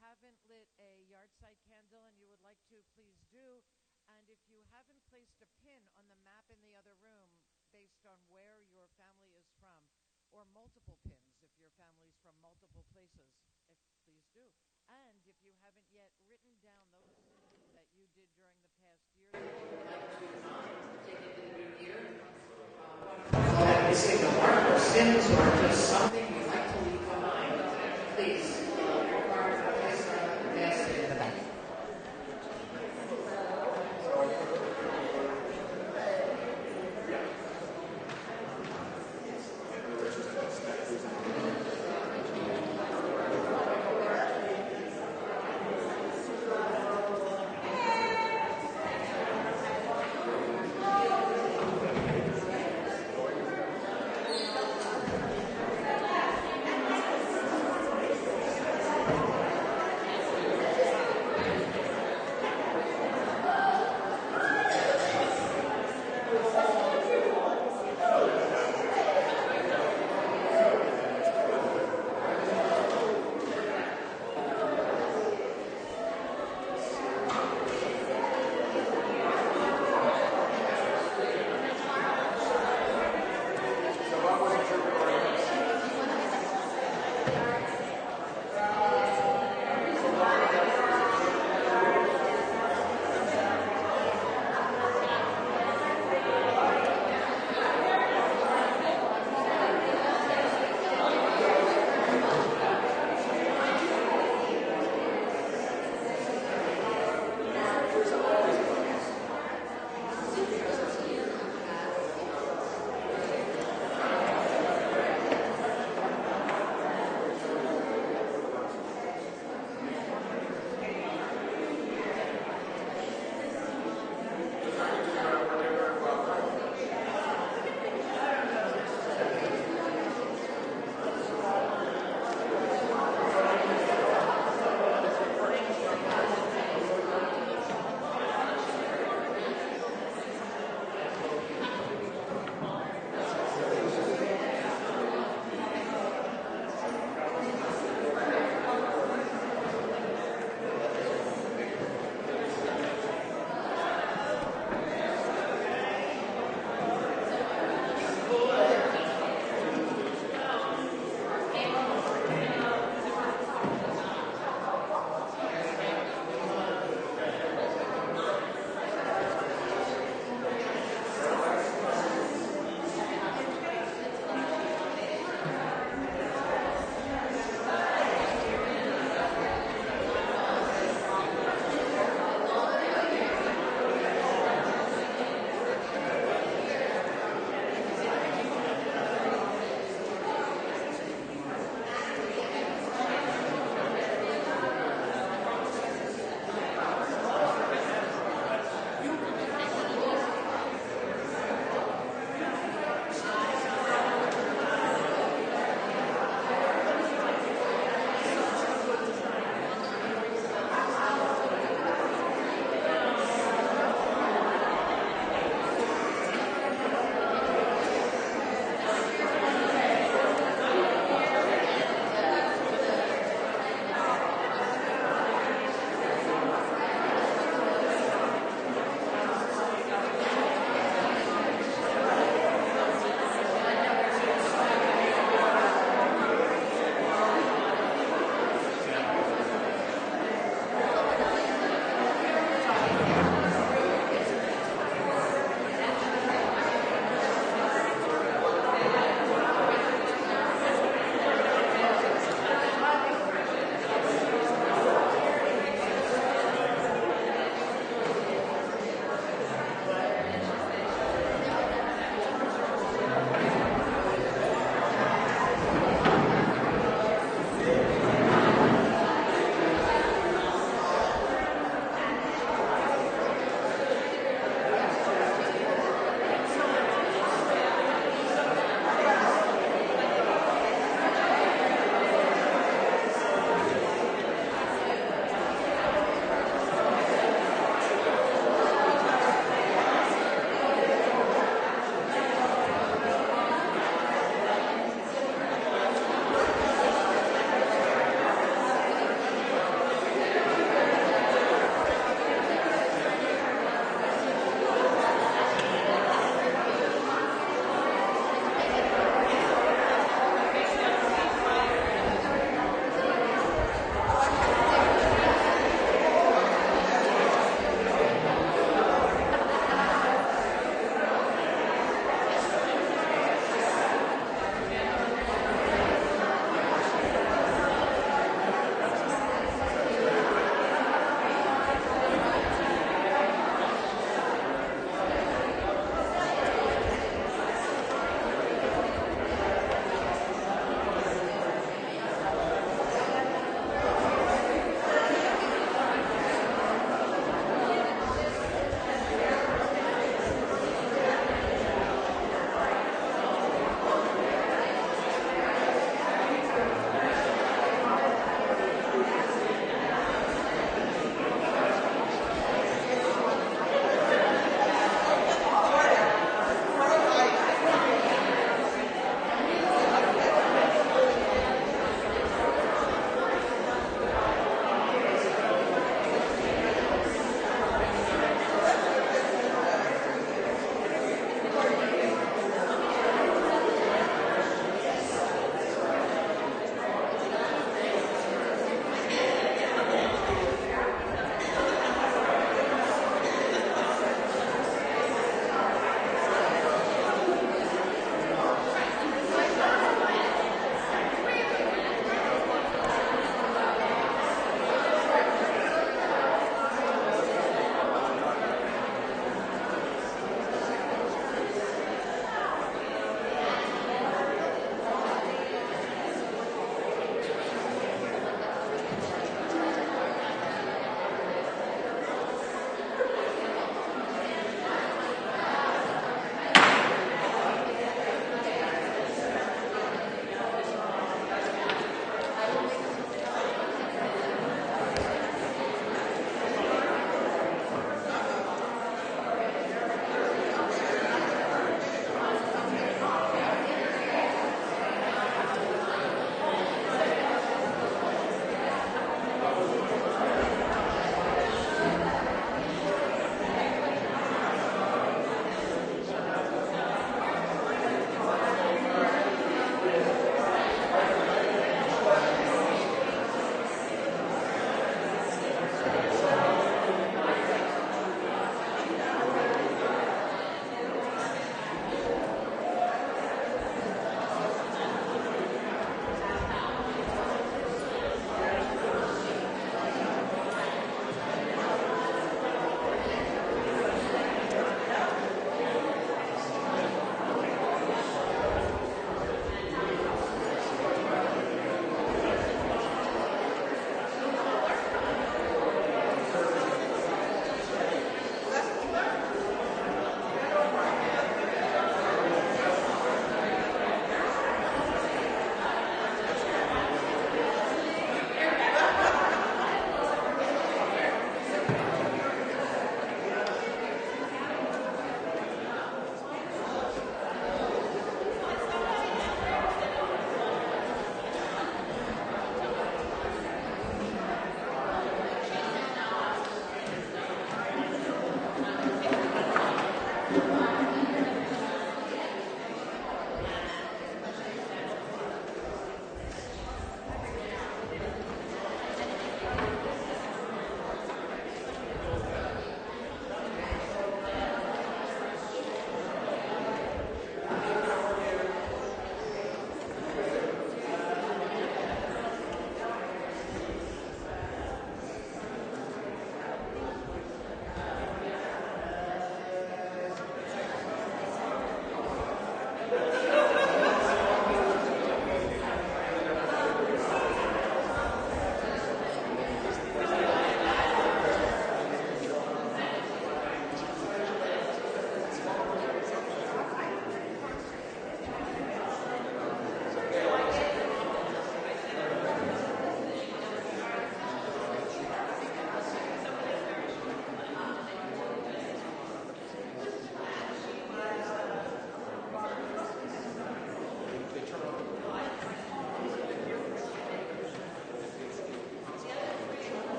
haven't lit a yard site candle and you would like to, please do. And if you haven't placed a pin on the map in the other room based on where your family is from, or multiple pins if your family's from multiple places, please do. And if you haven't yet written down those things that you did during the past year that you would like to take into the new year, missing the mark or sins or just something you'd like to leave behind, please fill your card and place it in the basket in the back.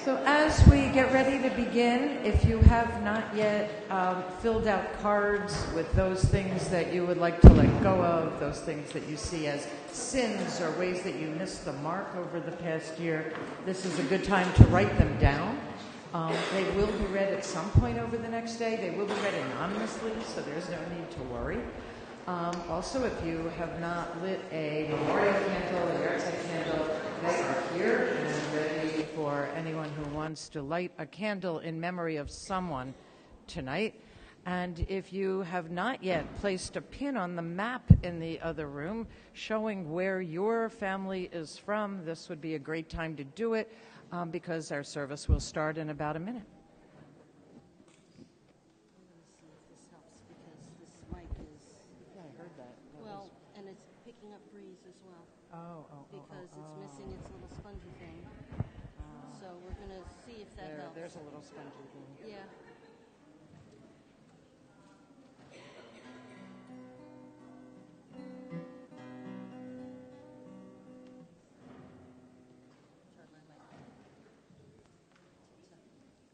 So as we get ready to begin, if you have not yet filled out cards with those things that you would like to let go of, those things that you see as sins or ways that you missed the mark over the past year, this is a good time to write them down. They will be read at some point over the next day. They will be read anonymously, so there's no need to worry. Also, if you have not lit a memorial candle, a yahrzeit candle, they are here and ready for anyone who wants to light a candle in memory of someone tonight. And if you have not yet placed a pin on the map in the other room showing where your family is from, this would be a great time to do it because our service will start in about a minute. Because it's missing its little spongy thing. So we're going to see if that helps. There's a little spongy thing. Yeah.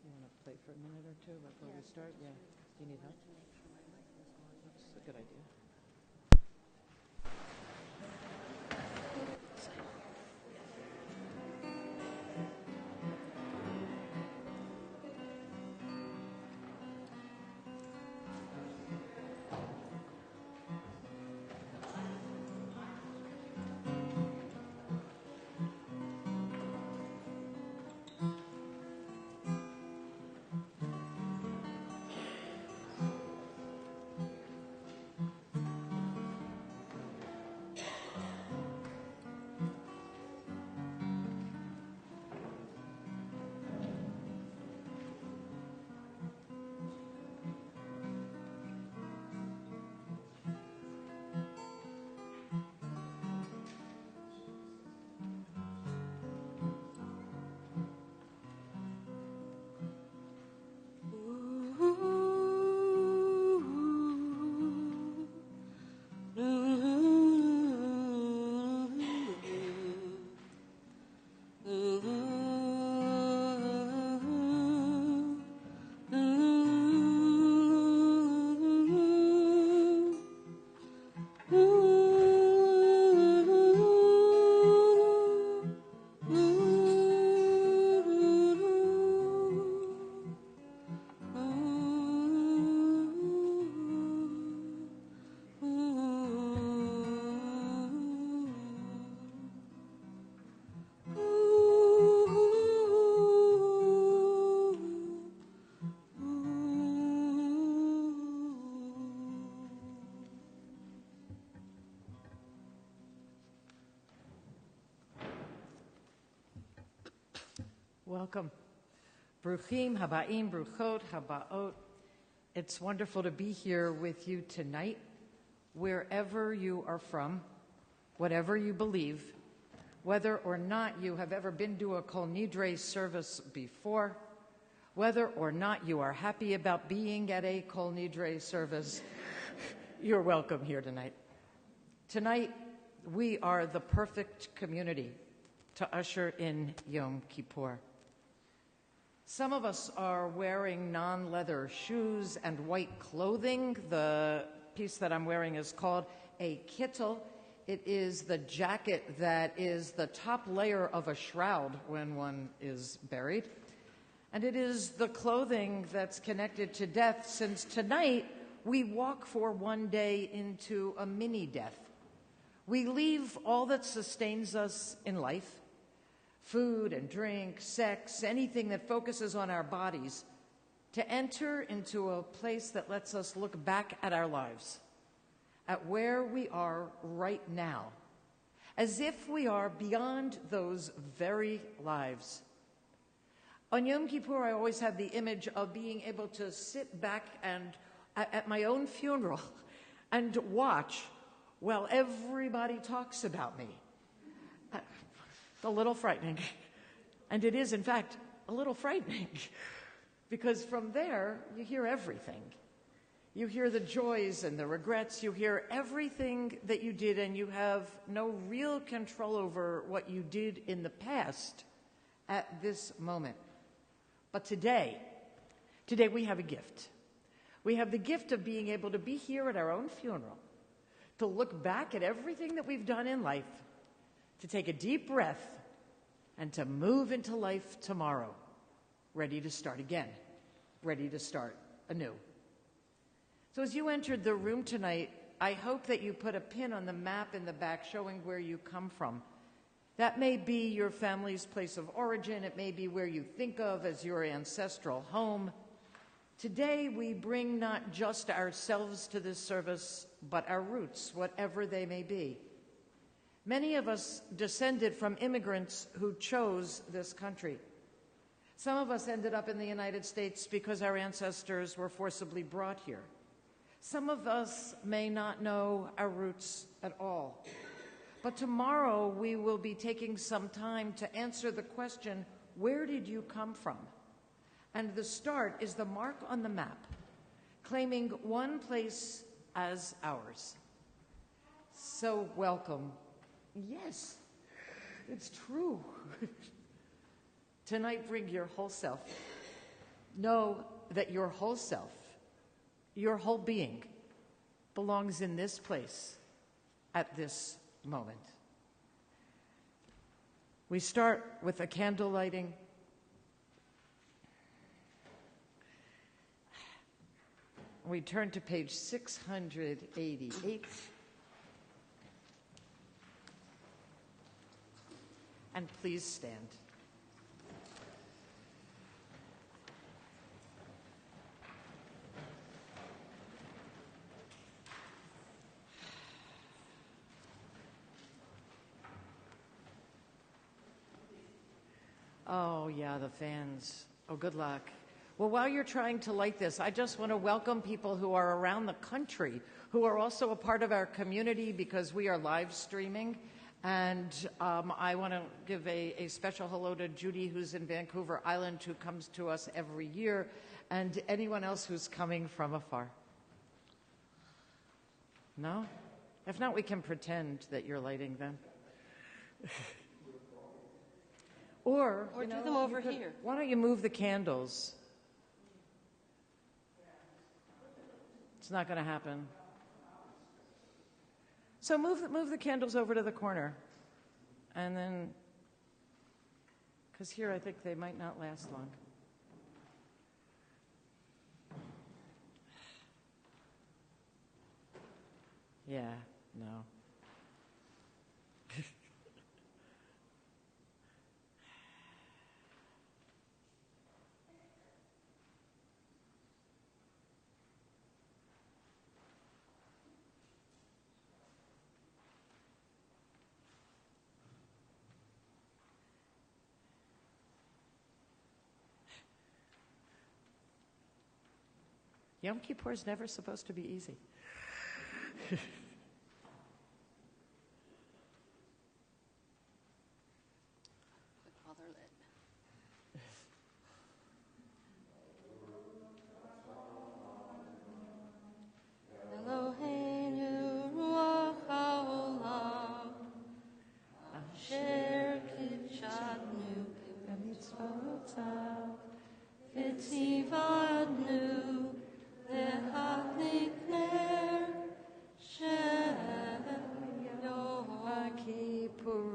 You want to play for a minute or two before we start? Yeah. Do you need help? That's a good idea. Welcome. Bruchim, habaim, bruchot, habaot. It's wonderful to be here with you tonight, wherever you are from, whatever you believe, whether or not you have ever been to a Kol Nidre service before, whether or not you are happy about being at a Kol Nidre service, you're welcome here tonight. Tonight, we are the perfect community to usher in Yom Kippur. Some of us are wearing non-leather shoes and white clothing. The piece that I'm wearing is called a kittel. It is the jacket that is the top layer of a shroud when one is buried. And it is the clothing that's connected to death, since tonight we walk for one day into a mini-death. We leave all that sustains us in life, food and drink, sex, anything that focuses on our bodies, to enter into a place that lets us look back at our lives, at where we are right now, as if we are beyond those very lives. On Yom Kippur, I always have the image of being able to sit back and at my own funeral and watch while everybody talks about me. It's a little frightening. And it is, in fact, a little frightening. Because from there, you hear everything. You hear the joys and the regrets. You hear everything that you did, and you have no real control over what you did in the past at this moment. But today we have a gift. We have the gift of being able to be here at our own funeral, to look back at everything that we've done in life, to take a deep breath, and to move into life tomorrow, ready to start again, ready to start anew. So as you entered the room tonight, I hope that you put a pin on the map in the back showing where you come from. That may be your family's place of origin. It may be where you think of as your ancestral home. Today, we bring not just ourselves to this service, but our roots, whatever they may be. Many of us descended from immigrants who chose this country. Some of us ended up in the United States because our ancestors were forcibly brought here. Some of us may not know our roots at all. But tomorrow we will be taking some time to answer the question, where did you come from? And the start is the mark on the map, claiming one place as ours. So welcome. Yes, it's true. Tonight, bring your whole self. Know that your whole self, your whole being, belongs in this place at this moment. We start with a candle lighting. We turn to page 688. And please stand. Oh, yeah, the fans. Oh, good luck. Well, while you're trying to light this, I just want to welcome people who are around the country, who are also a part of our community because we are live streaming. And I want to give a special hello to Judy, who's in Vancouver Island, who comes to us every year, and anyone else who's coming from afar. No? If not, we can pretend that you're lighting them. Or do them over here. Why don't you move the candles? It's not going to happen. So move the candles over to the corner. And then, because here I think they might not last long. Yeah, no. Yom Kippur is never supposed to be easy. Father led. Eloheinu ruach haolam, asher kidshanu b'mitzvotav, v'tzivadnu להדליק נר של יום הכיפורים.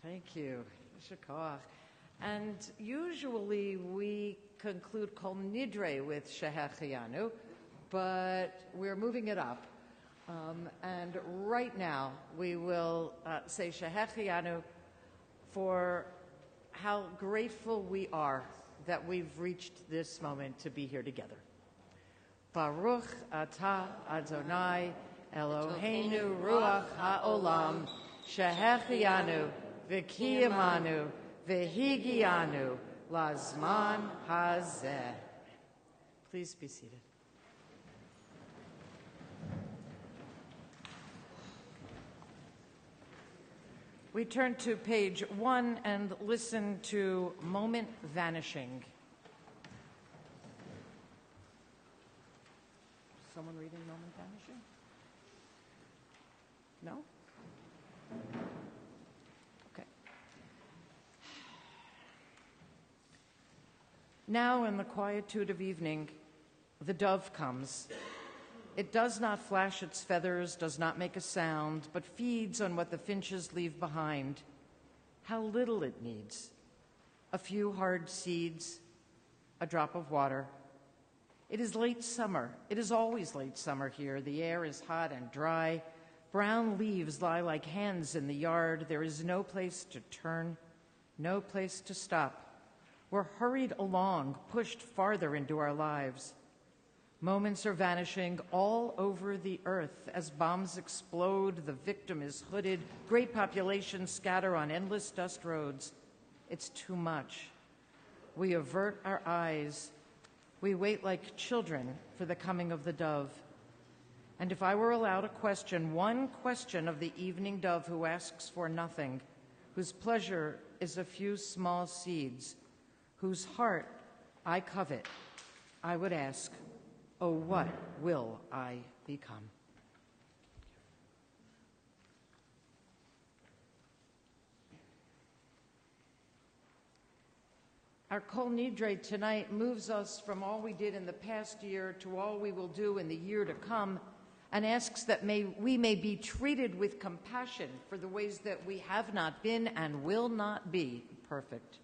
Thank you. Shakach. And usually we conclude Kol Nidre with Shehechianu, but we're moving it up. And right now we will say Shehechianu for how grateful we are that we've reached this moment to be here together. Baruch atah Adonai Eloheinu ruach haolam shehechianu v'kiyamanu v'higianu lazman hazeh. Please be seated. We turn to page 1 and listen to Moment Vanishing. Someone reading Moment Vanishing? No? Now in the quietude of evening, the dove comes. It does not flash its feathers, does not make a sound, but feeds on what the finches leave behind. How little it needs. A few hard seeds, a drop of water. It is late summer. It is always late summer here. The air is hot and dry. Brown leaves lie like hands in the yard. There is no place to turn, no place to stop. We're hurried along, pushed farther into our lives. Moments are vanishing all over the earth. As bombs explode, the victim is hooded. Great populations scatter on endless dust roads. It's too much. We avert our eyes. We wait like children for the coming of the dove. And if I were allowed a question, one question of the evening dove who asks for nothing, whose pleasure is a few small seeds, whose heart I covet, I would ask, oh, what will I become? Our Kol Nidre tonight moves us from all we did in the past year to all we will do in the year to come, and asks that we may be treated with compassion for the ways that we have not been and will not be perfect.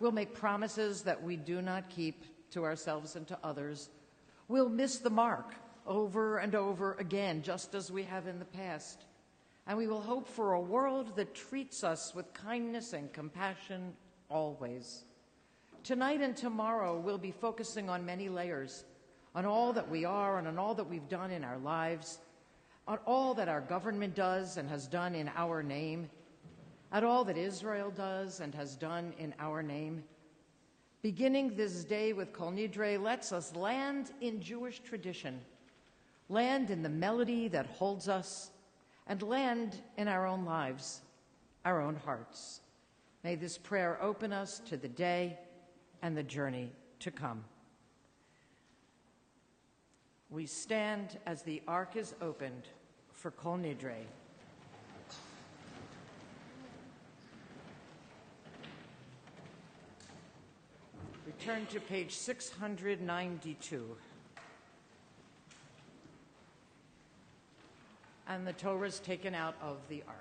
We'll make promises that we do not keep to ourselves and to others. We'll miss the mark over and over again, just as we have in the past. And we will hope for a world that treats us with kindness and compassion always. Tonight and tomorrow, we'll be focusing on many layers, on all that we are and on all that we've done in our lives, on all that our government does and has done in our name, at all that Israel does and has done in our name. Beginning this day with Kol Nidre lets us land in Jewish tradition, land in the melody that holds us, and land in our own lives, our own hearts. May this prayer open us to the day and the journey to come. We stand as the ark is opened for Kol Nidre. Return to page 692. And the Torah is taken out of the ark.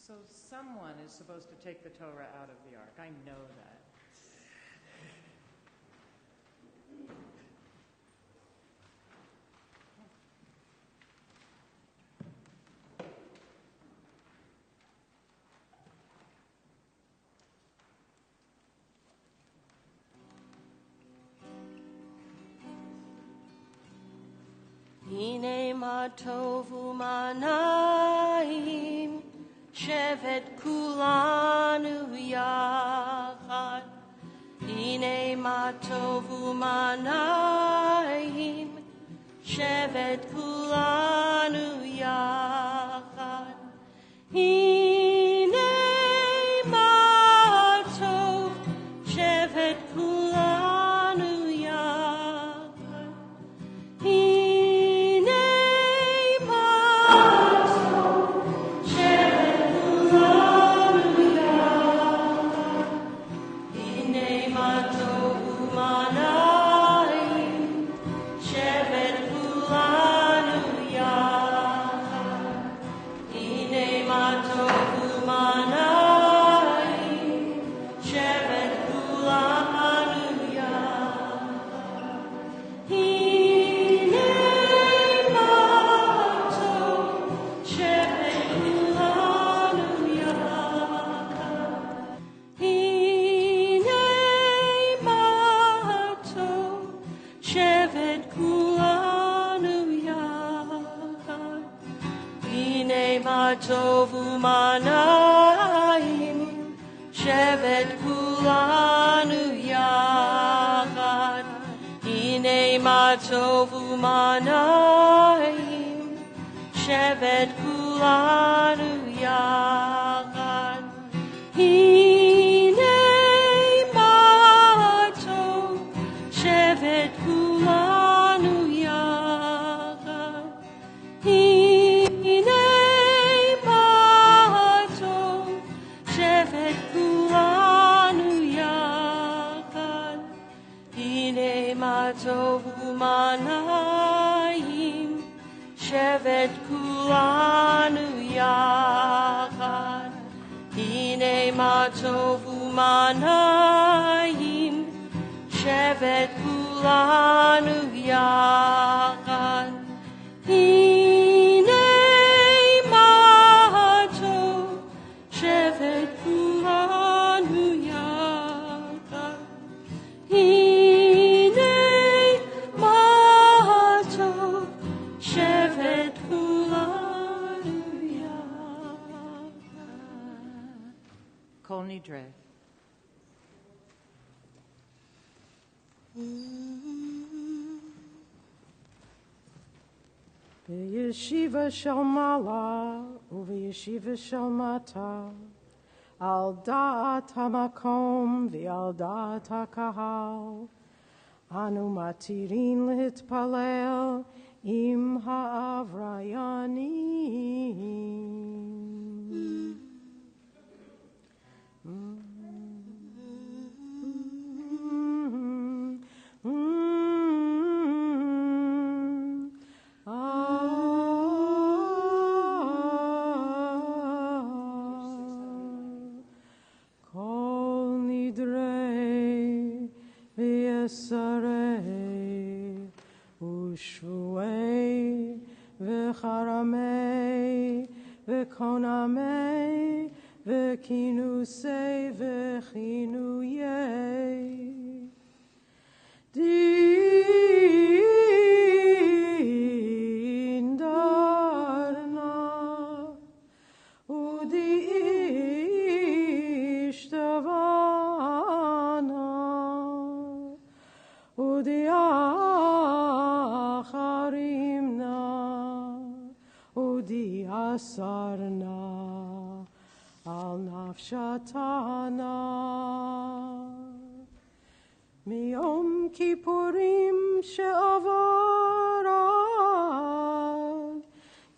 So someone is supposed to take the Torah out of the ark. I know that. Hine ma tovu manayim shevet kulanu yachad. Hine ma tovu manayim shevet kulanu yachad. Hine ma tov shevet kulanu yachad. Hine ma tov shevet kulanu yachad. Hine ma tovu manayim shevet kulanu yachad. Hine ma tovu manayim shevet kulanu yachad. Hine ma tov shevet kulanu yachad. Hine ma tov shevet kulanu yachad. Hine ma tovu manayim shevet kulanu yachad. Hine ma tovu manayim shevet kulanu yachad. yachad. Hine ma tov shevet kulanu yachad. Hine ma tov shevet kulanu yachad. Hine ma tov umanayim shevet kulanu yachad. Hine ma tov umanayim shevet kulanu yachad. Hine ma tov shevet kulanu yachad. Hine ma tov shevet kulanu yachad. Kol Nidre. B'yeshiva shel mala u'b'yeshiva shel mata, al da'at hamakom v'al da'at hakahal, anu matirin l'hitpalel im ha'avrayanim. Kol nidre v'yesarei u'shvuei v'charamei v'konamei v'kinusei v'chinuyei. Din darna udi ishtavana udi acharimna udi asarna al nafshatana. Miyom Kippurim she'avar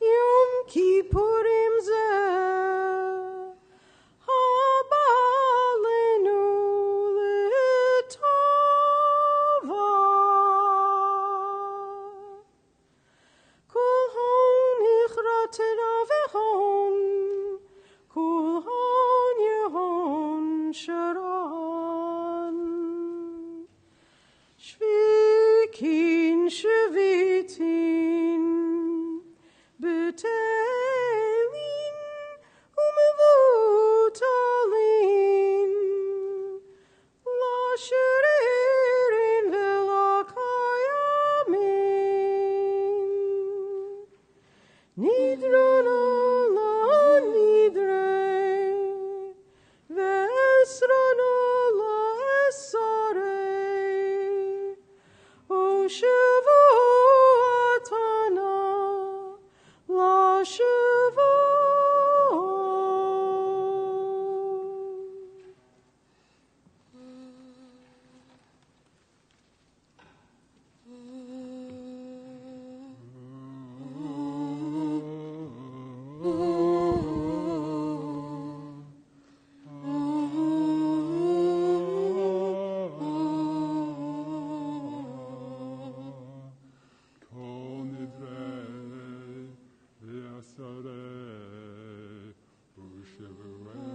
Yom Kippurim zeh habalenu l'tova kol hon hichratera v'hon kol hon yehon sharan shvikin shvitin betelin umevutalin la shiririn v'la kayamin nidrona la nidre v'esrona la esarei Shavuatana la Shavuot. Kol nidre v'yasarei u'shevuei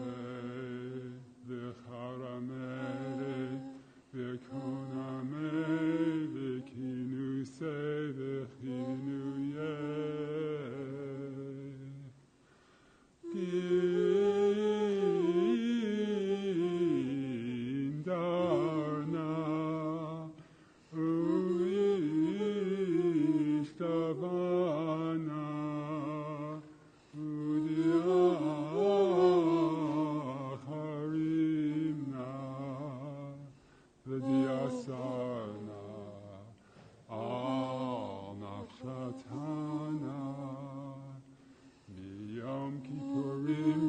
v'charamei v'konamei v'kinusei v'chinuyei. Din darna u'ishtabana u'diacharimna v'diasarna al nafshatana Miyom Kippurim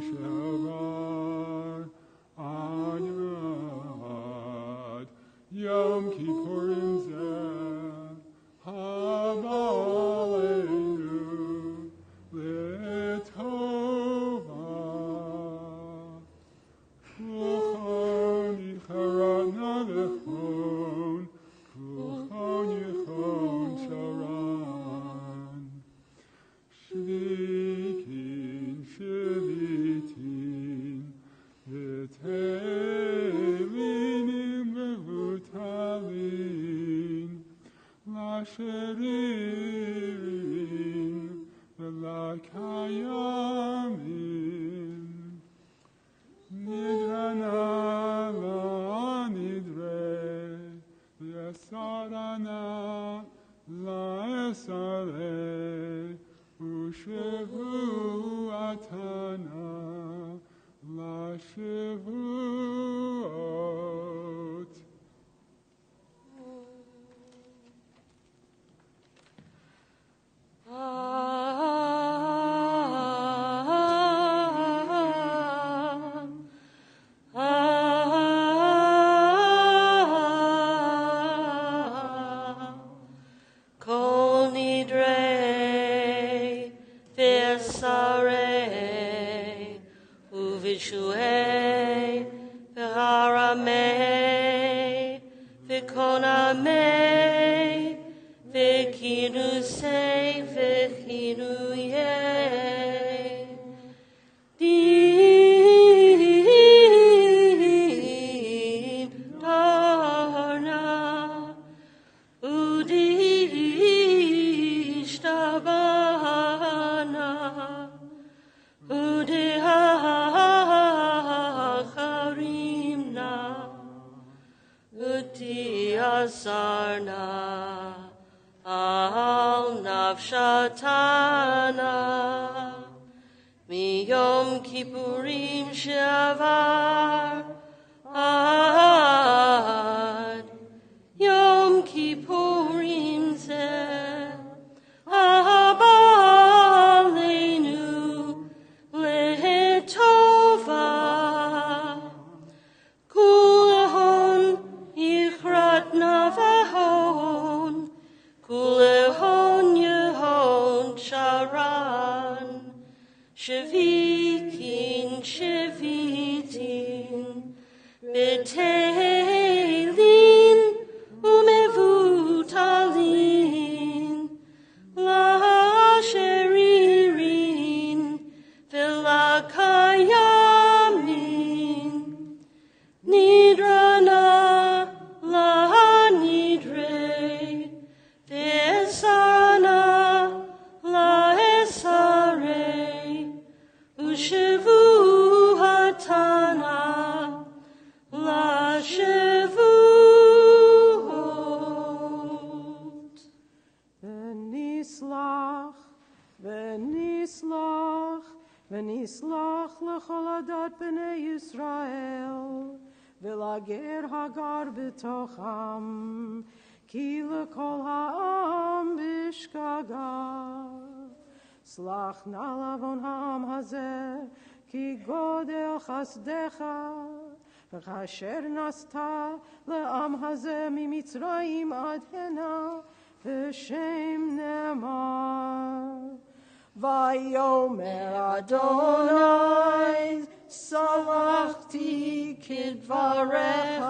Kippurim zeh haba aleinu letova. Kulchon yicharana lechon, kulchon yichon sharan. Shvikin shvitin, v'telinim v'hutalin, l'asheririn v'l'kayamin. Nidre la nidre, yesarana la esare, ushevu atana la shevuot. Kol nidre v'esarei uvishuei v'haramei v'konamei v'kinusei v'chinuyei din darna Udishtabana, Udihacharimna, Utiasarna, Al Nafshatana, Miyom Kippurim Shavar, Ad Yom Kippurim Zeh, Abalenu Lehetova, Kulehon Yichrat Navahon, Kulehon Yehon Sharan, Shavikin Shavitin, Betelin Umevutalin, Lasheririn, Vilakayamin, Nidrana la nidre, Vesarana la esare, Ushevu hatana, La shevuot. V'nislach, v'nislach, v'nislach l'chol adat b'nei Yisrael, v'lager hagar b'tocham, ki l'kol ha'am b'shkaga. Slach na lavon ha'am hazeh, ki godel chasdecha, וכאשר נסת לעם הזה ממצרים עד הנה, בשם נאמר. ויאמר אדוני, סלחתי כדבריך.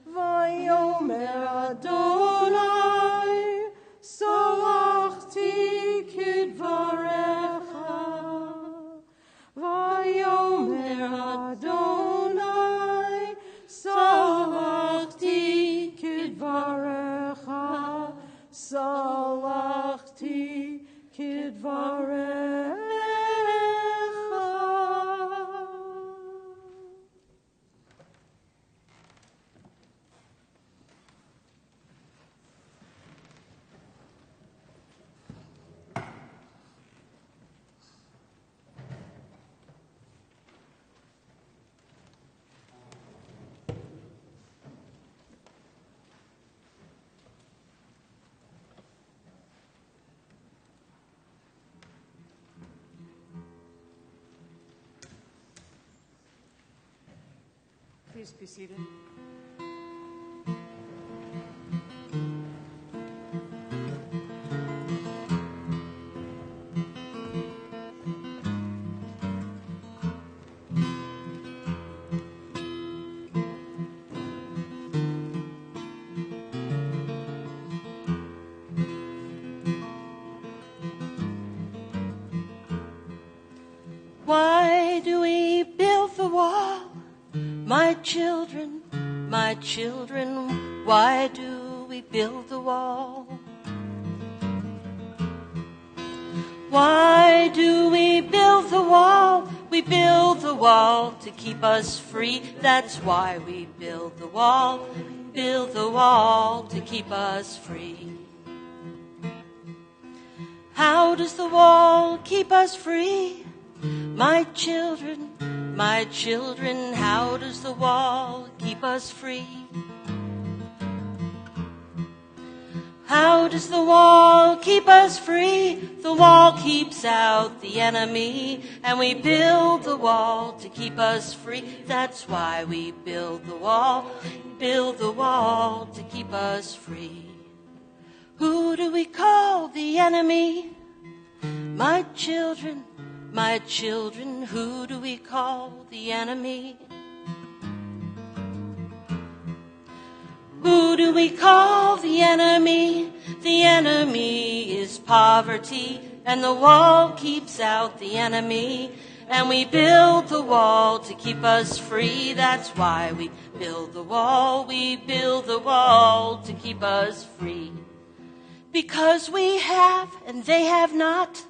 ויאמר אדוני, סלחתי כדבריך. ויאמר אדוני, סלחתי כדבריך, סלחתי כדבריך. Please be seated. children, why do we build the wall? Why do we build the wall? We build the wall to keep us free. That's why we build the wall. Build the wall to keep us free. How does the wall keep us free? My children, how does the wall keep us free? How does the wall keep us free? The wall keeps out the enemy, and we build the wall to keep us free. That's why we build the wall to keep us free. Who do we call the enemy? My children, who do we call the enemy? Who do we call the enemy? The enemy is poverty, and the wall keeps out the enemy. And we build the wall to keep us free. That's why we build the wall to keep us free. Because we have and they have not.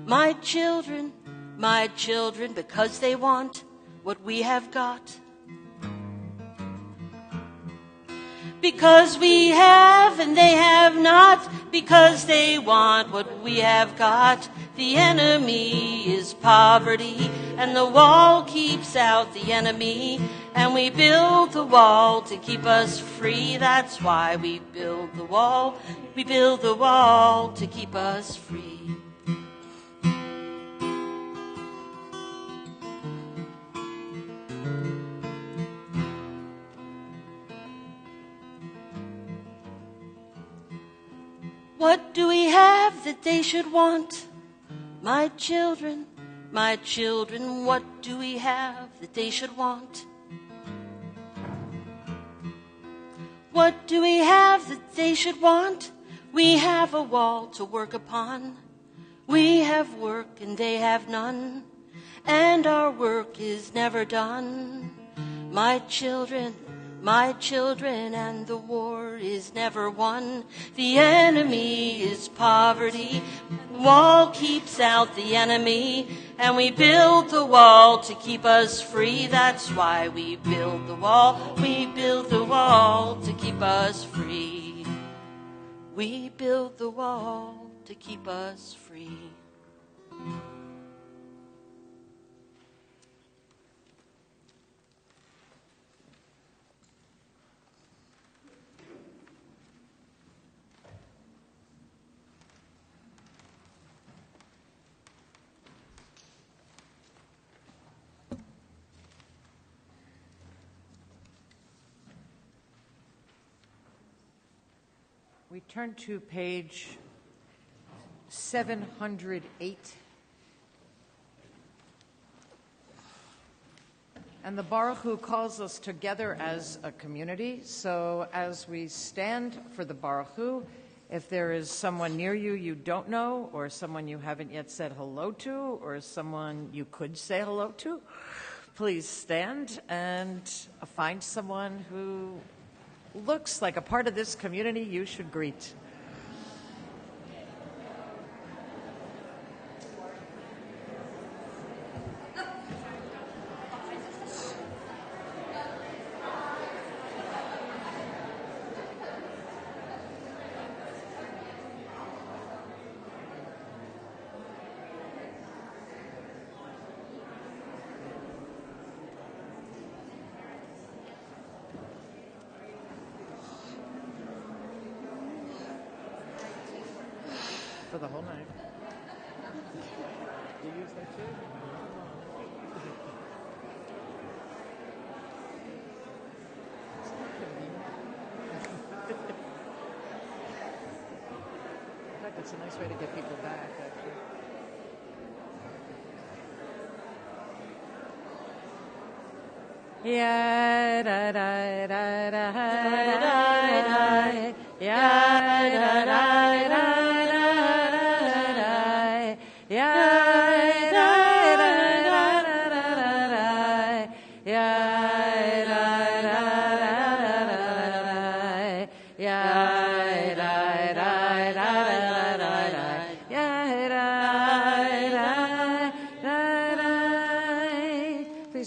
My children, because they want what we have got. Because we have and they have not, because they want what we have got. The enemy is poverty, and the wall keeps out the enemy. And we build the wall to keep us free. That's why we build the wall to keep us free. What do we have that they should want? My children, what do we have that they should want? What do we have that they should want? We have a wall to work upon. We have work and they have none, and our work is never done. My children, and the war is never won. The enemy is poverty. The wall keeps out the enemy, and we build the wall to keep us free. That's why we build the wall to keep us free. We build the wall to keep us free. We turn to page 708. And the Baruch Hu calls us together as a community. So as we stand for the Baruch Hu, if there is someone near you you don't know, or someone you haven't yet said hello to, or someone you could say hello to, please stand and find someone who looks like a part of this community you should greet. For the whole night. You use that too? In fact, it's a nice way to get people back, actually. Yeah, da da da da da, yeah, da da da. Please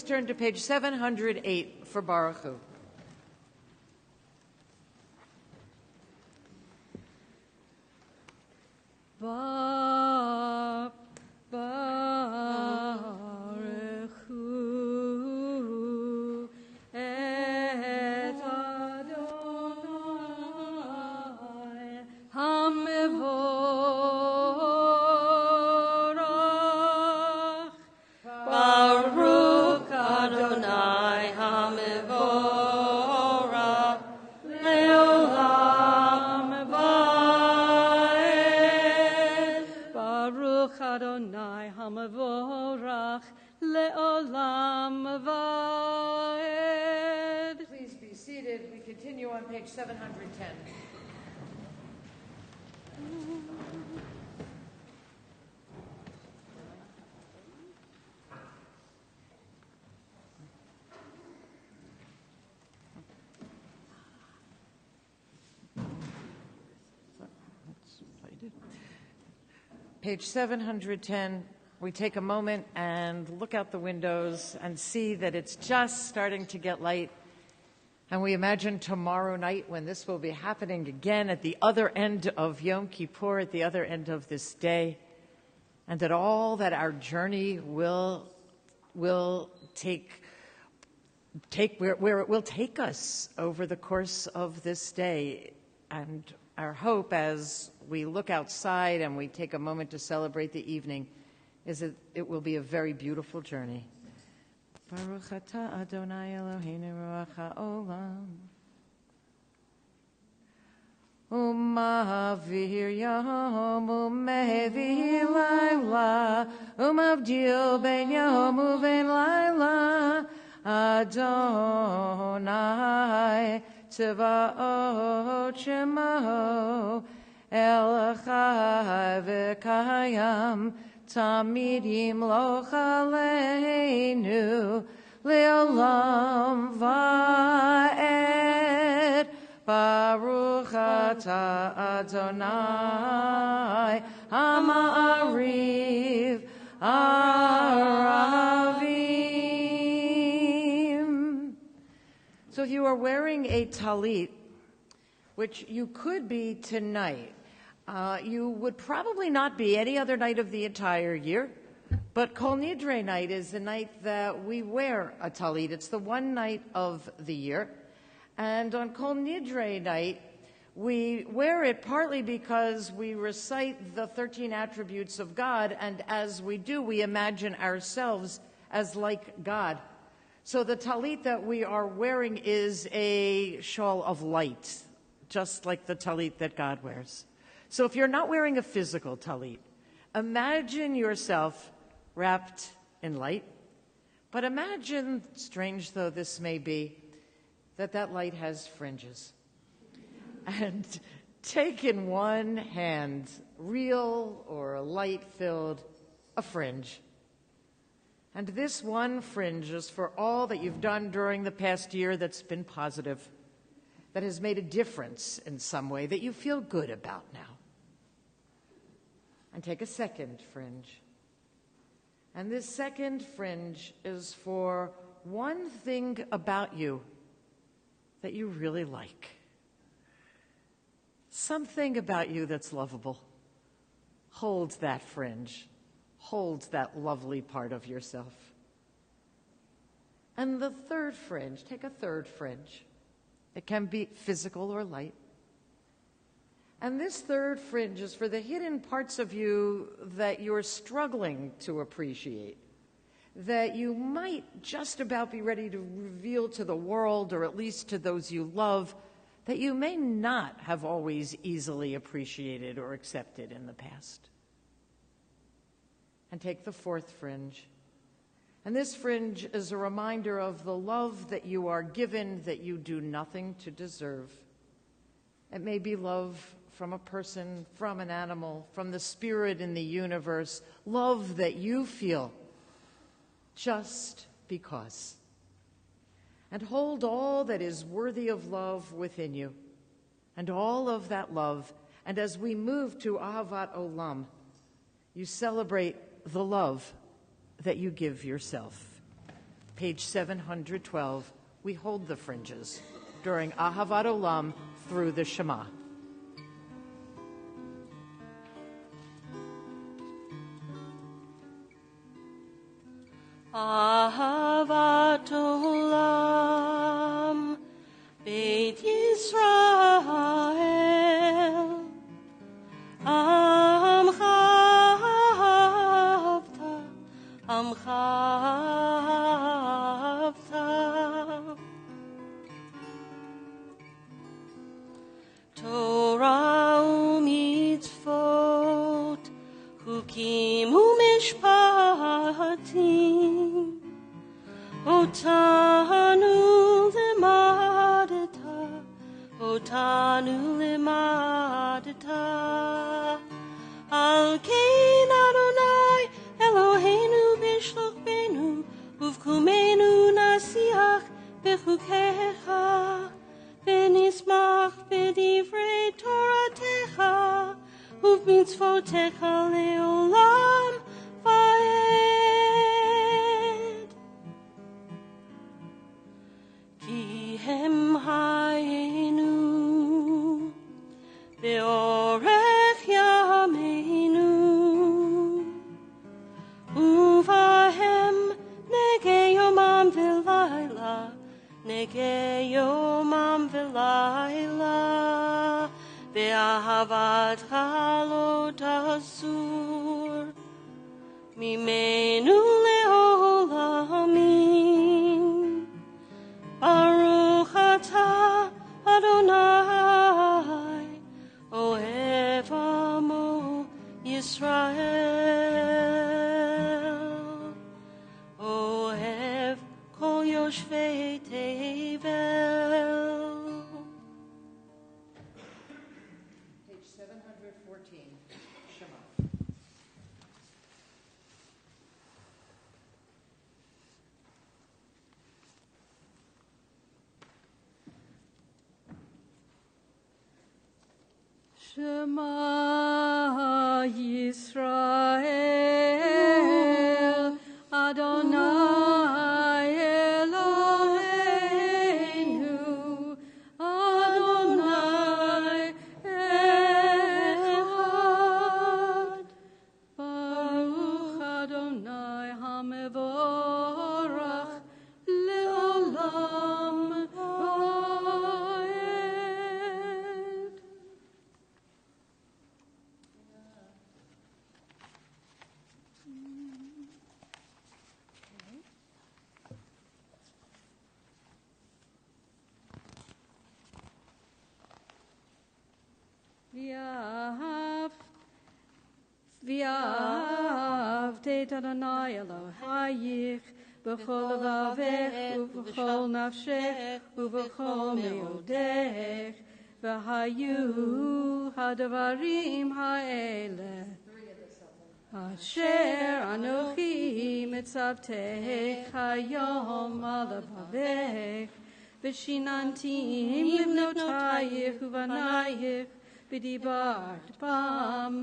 turn to page 708 for Baruch Hu. Baruch Hu et Adonai HaMevorach. Baruch Adonai HaMevorach leolam vaed. Baruch Adonai HaMevorach leolam vaed. Please be seated. We continue on page 710. Page 710, we take a moment and look out the windows and see that it's just starting to get light. And we imagine tomorrow night when this will be happening again at the other end of Yom Kippur, at the other end of this day, and that all that our journey will take where it will take us over the course of this day. And our hope as we look outside and we take a moment to celebrate the evening is that it will be a very beautiful journey. Baruch atah Adonai Eloheinu ruach haolam. Umavir yom umevir laila umavdil ben yom uven laila Adonai Tzvaot Shemo El Chai V'Kayam Tamid Yimloch Aleinu Le'olam Va'ed Baruch Atah Adonai Ha'ma'ariv Aravim. So if you are wearing a talit, which you could be tonight, you would probably not be any other night of the entire year, but Kol Nidre night is the night that we wear a talit. It's the one night of the year. And on Kol Nidre night, we wear it partly because we recite the 13 attributes of God, and as we do, we imagine ourselves as like God. So the talit that we are wearing is a shawl of light, just like the talit that God wears. So if you're not wearing a physical talit, imagine yourself wrapped in light. But imagine, strange though this may be, that light has fringes. And take in one hand, real or light-filled, a fringe. And this one fringe is for all that you've done during the past year that's been positive, that has made a difference in some way, that you feel good about now. And take a second fringe. And this second fringe is for one thing about you that you really like. Something about you that's lovable. Hold that fringe. Hold that lovely part of yourself. And the third fringe, take a third fringe. It can be physical or light. And this third fringe is for the hidden parts of you that you're struggling to appreciate, that you might just about be ready to reveal to the world, or at least to those you love, that you may not have always easily appreciated or accepted in the past. And take the fourth fringe. And this fringe is a reminder of the love that you are given that you do nothing to deserve. It may be love from a person, from an animal, from the spirit in the universe, love that you feel just because. And hold all that is worthy of love within you, and all of that love. And as we move to Ahavat Olam, you celebrate the love that you give yourself. Page 712, we hold the fringes during Ahavat Olam through the Shema. Ahavat Olam, Beit Yisrael, Amcha Ahavta, Amcha Ahavta. Torah u'mitzvot, chukim u'mishpatim, otanu limadeta, otanu limadeta. Al kein Adonai Eloheinu b'shloch benu, uvkumenu nasiach b'chukecha, v'nismach b'divrei Toratecha, uv'mitzvotecha le'olam va'ed. Ki hem hayenu be'orech yameinu, uvahem nege yomam v'layla, nege yomam v'layla, ve'ahavatcha lo tasur mimenu le'olamim. Baruch atah Adonai, Ohev Amo Yisrael, Ohev Kol Yoshvei Tevel. Page 714, Shema. Shema Yisrael, Adonai Eloheinu, Adonai Echad. Baruch Adonai HaMevorach Le'olam Va'ed. V'ahavte et Adonai Elohayich b'chol levavech u'b'chol nafshech u'b'chol meodech v'hayu hadavarim ha'eleh asher anochi mitzavtech hayom al levavech v'shinantim libnotayich u'vanayich v'dibart bam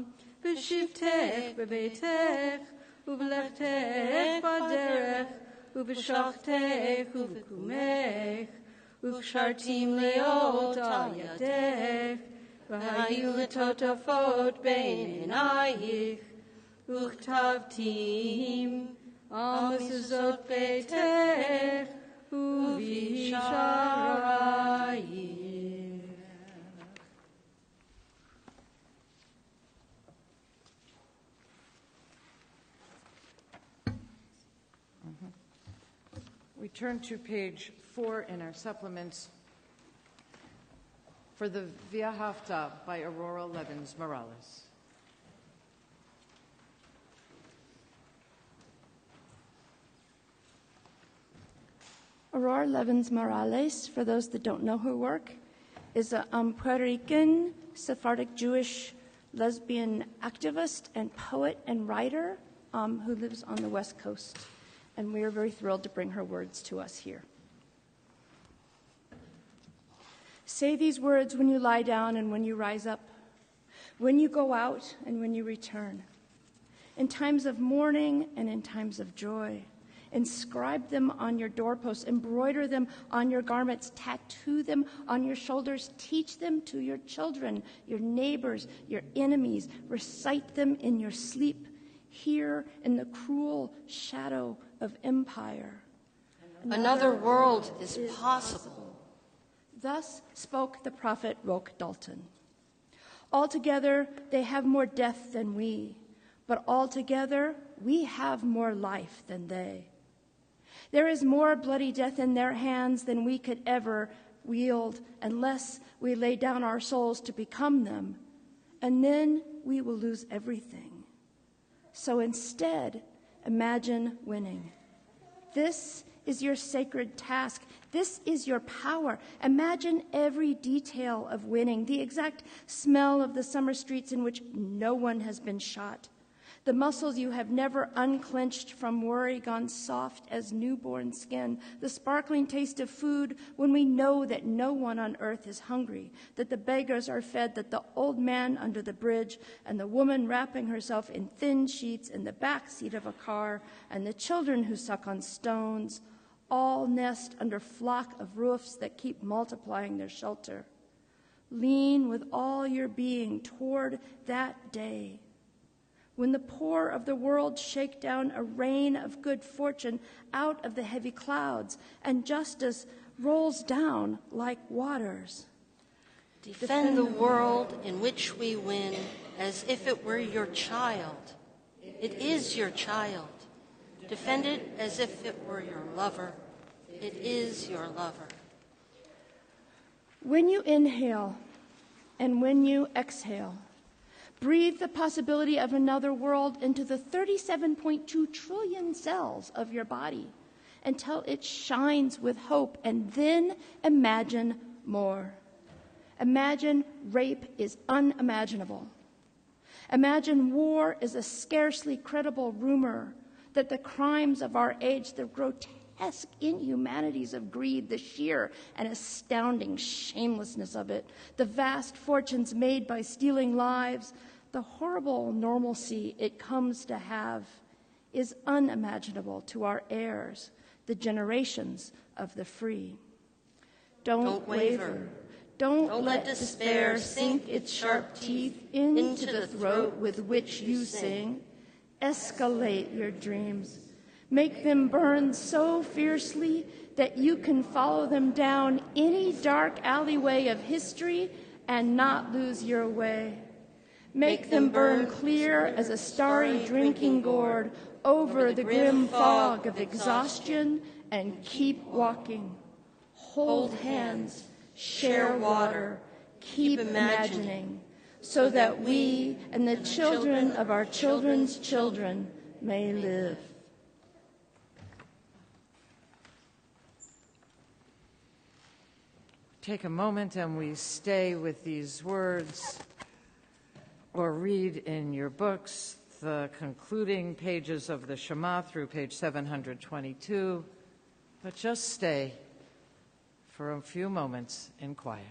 v'shivtech b'beitech u'v'lechtech b'derech u'v'shachtech u'v'kumech u'kshartim leot al yadech v'hayu letotafot bein einayich u'chtavtim al mezuzot beitech u'visharayich. We turn to page 4 in our supplements for the Via Hafta by Aurora Levins Morales. Aurora Levins Morales, for those that don't know her work, is a Puerto Rican Sephardic Jewish lesbian activist and poet and writer who lives on the West Coast. And we are very thrilled to bring her words to us here. Say these words when you lie down and when you rise up, when you go out and when you return, in times of mourning and in times of joy. Inscribe them on your doorposts, embroider them on your garments, tattoo them on your shoulders, teach them to your children, your neighbors, your enemies, recite them in your sleep, here in the cruel shadow of empire. Another world is possible. Thus spoke the prophet Roque Dalton. Altogether, they have more death than we, but altogether, we have more life than they. There is more bloody death in their hands than we could ever wield unless we lay down our souls to become them, and then we will lose everything. So instead, imagine winning. This is your sacred task. This is your power. Imagine every detail of winning, the exact smell of the summer streets in which no one has been shot, the muscles you have never unclenched from worry gone soft as newborn skin, the sparkling taste of food when we know that no one on earth is hungry, that the beggars are fed, that the old man under the bridge and the woman wrapping herself in thin sheets in the back seat of a car and the children who suck on stones all nest under flock of roofs that keep multiplying their shelter. Lean with all your being toward that day when the poor of the world shake down a rain of good fortune out of the heavy clouds, and justice rolls down like waters. Defend the world in which we win as if it were your child. It is your child. Defend it as if it were your lover. It is your lover. When you inhale and when you exhale, breathe the possibility of another world into the 37.2 trillion cells of your body until it shines with hope, and then imagine more. Imagine rape is unimaginable. Imagine war is a scarcely credible rumor, that the crimes of our age, the grotesque inhumanities of greed, the sheer and astounding shamelessness of it, the vast fortunes made by stealing lives, the horrible normalcy it comes to have, is unimaginable to our heirs, the generations of the free. Don't waver. Don't let despair sink its sharp teeth into the throat with which you sing. Escalate your dreams. Make them burn so fiercely that you can follow them down any dark alleyway of history and not lose your way. Make them burn clear as a starry drinking gourd over the grim fog of exhaustion, and keep walking. Hold hands, share water, keep imagining, so that we and the children of our children's children may live. Take a moment and we stay with these words, or read in your books the concluding pages of the Shema through page 722, but just stay for a few moments in quiet.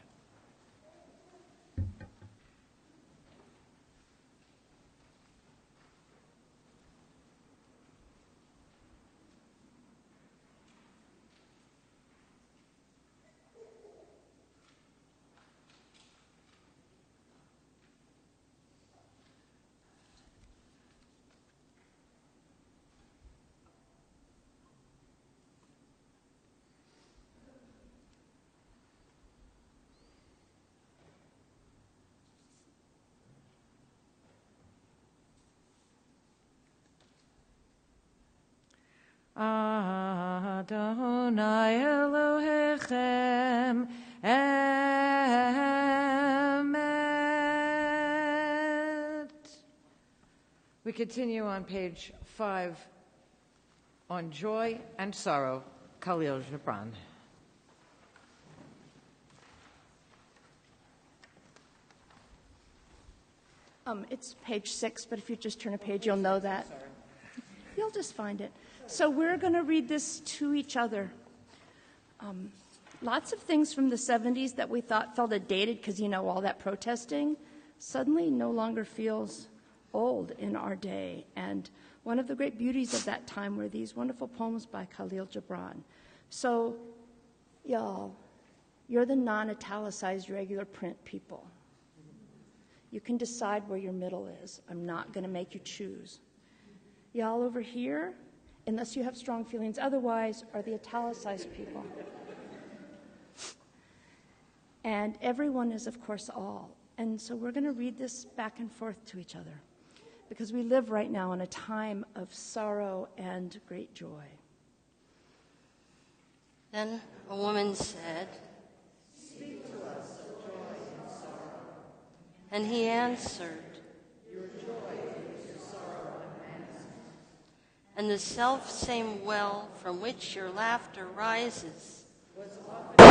Adonai Elohechem Emet. We continue on page 5 on joy and sorrow, Khalil Gibran. It's page 6, but if you just turn a page, you'll know that. You'll just find it. So we're going to read this to each other. lots of things from the 70s that we thought felt dated because, all that protesting suddenly no longer feels old in our day. And one of the great beauties of that time were these wonderful poems by Khalil Gibran. So, y'all, you're the non-italicized regular print people. You can decide where your middle is. I'm not going to make you choose. Y'all over here, unless you have strong feelings otherwise, are the italicized people. And everyone is, of course, all. And so we're going to read this back and forth to each other because we live right now in a time of sorrow and great joy. Then a woman said, Speak to us of joy and sorrow. and he answered, Your joy is your sorrow immense. and the self-same well from which your laughter rises Was often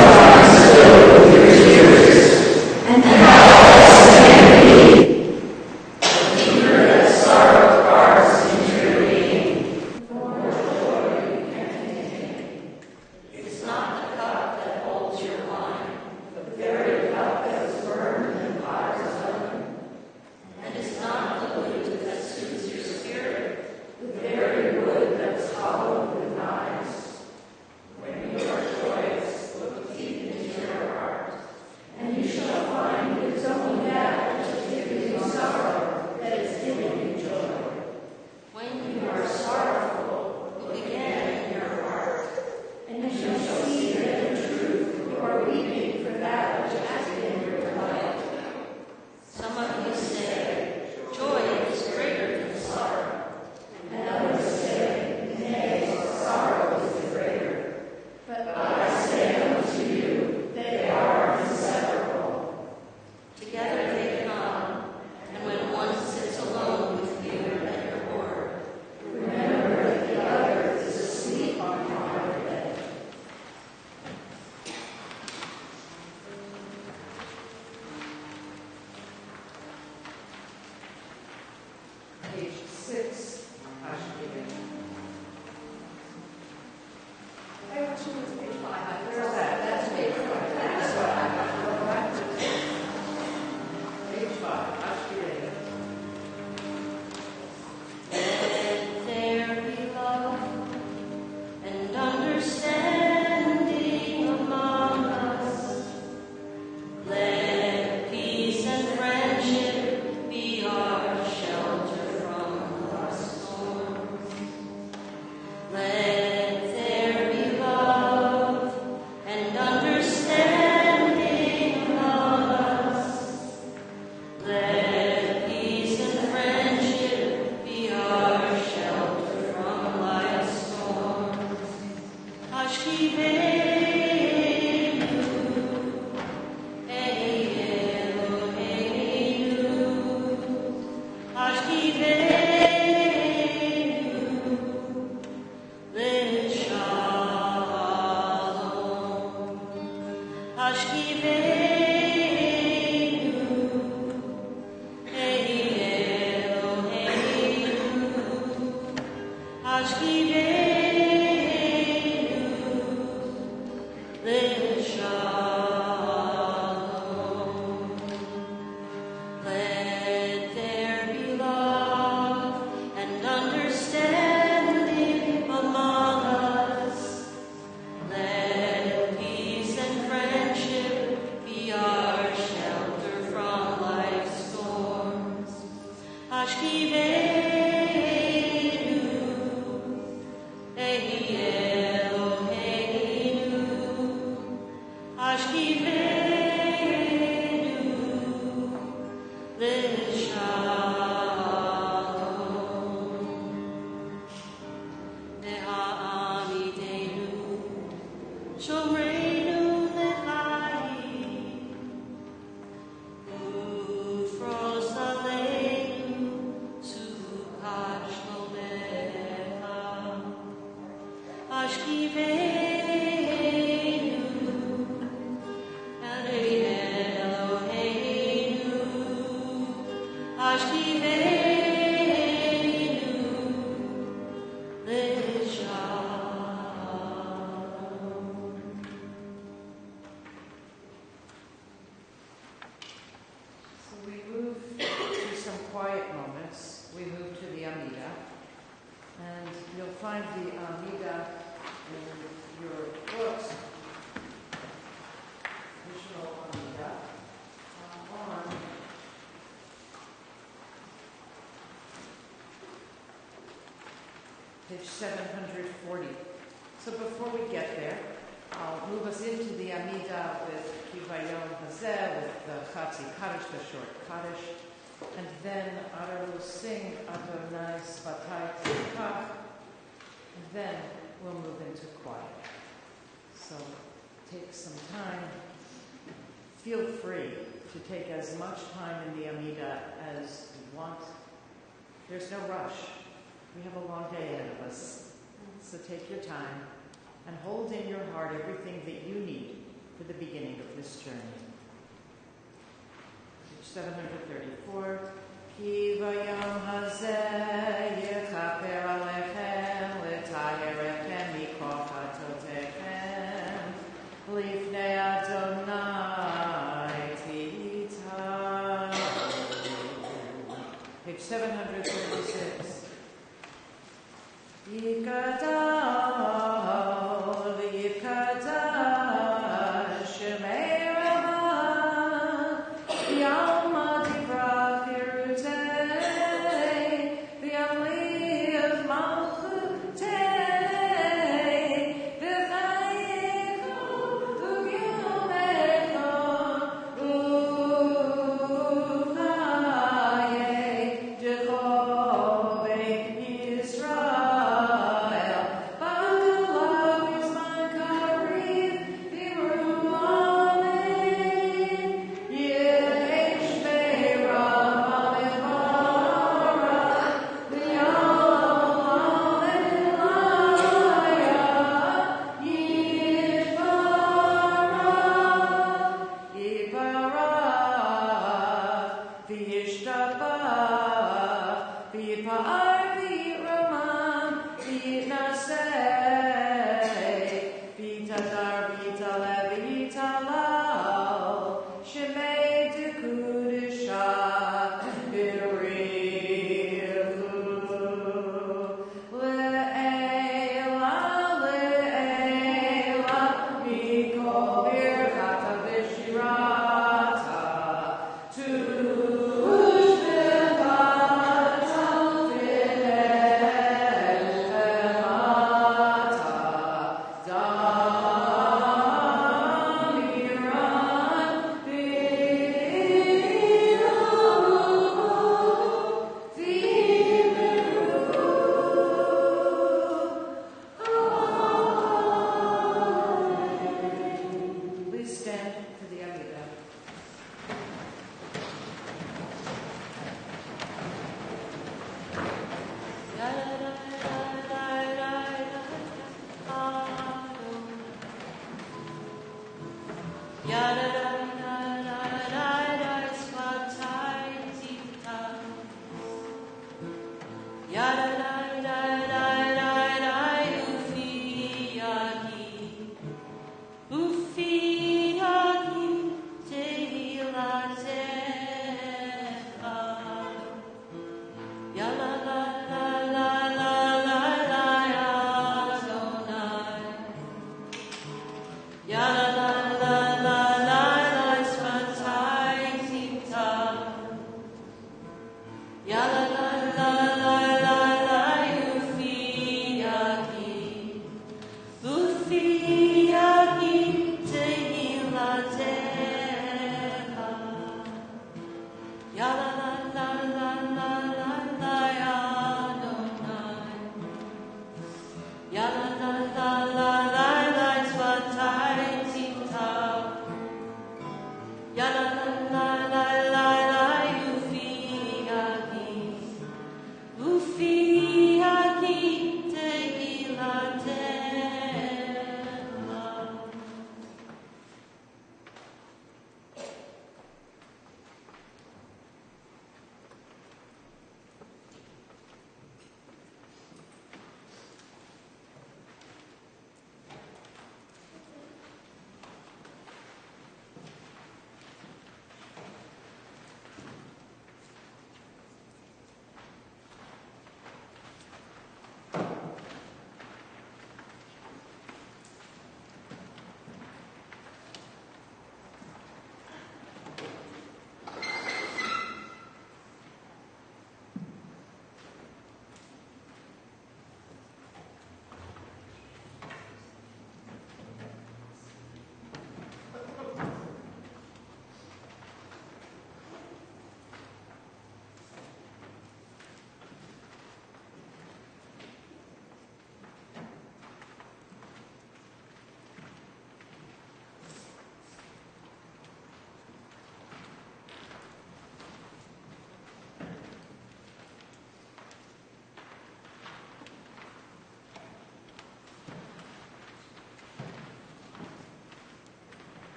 quiet moments, we move to the Amida. And you'll find the Amida in your books, additional Amida, on page 740. So before we get there, I'll move us into the Amida with Kivayom Hazeh, with the Chatzi Kaddish, the short Kaddish, and then Ara will sing Adonai Svatai Tzidkach, and then we'll move into quiet. So take some time. Feel free to take as much time in the Amida as you want. There's no rush. We have a long day ahead of us. So take your time and hold in your heart everything that you need for the beginning of this journey. Page 734. Ki vayom hazeh yechaper alechem l'taherechem mikoch hatotechem lifnei Adonai titaru. Page 736. Yikadal, Yikadal, Shemei Rabbah, Yalma Divrach Yerutei,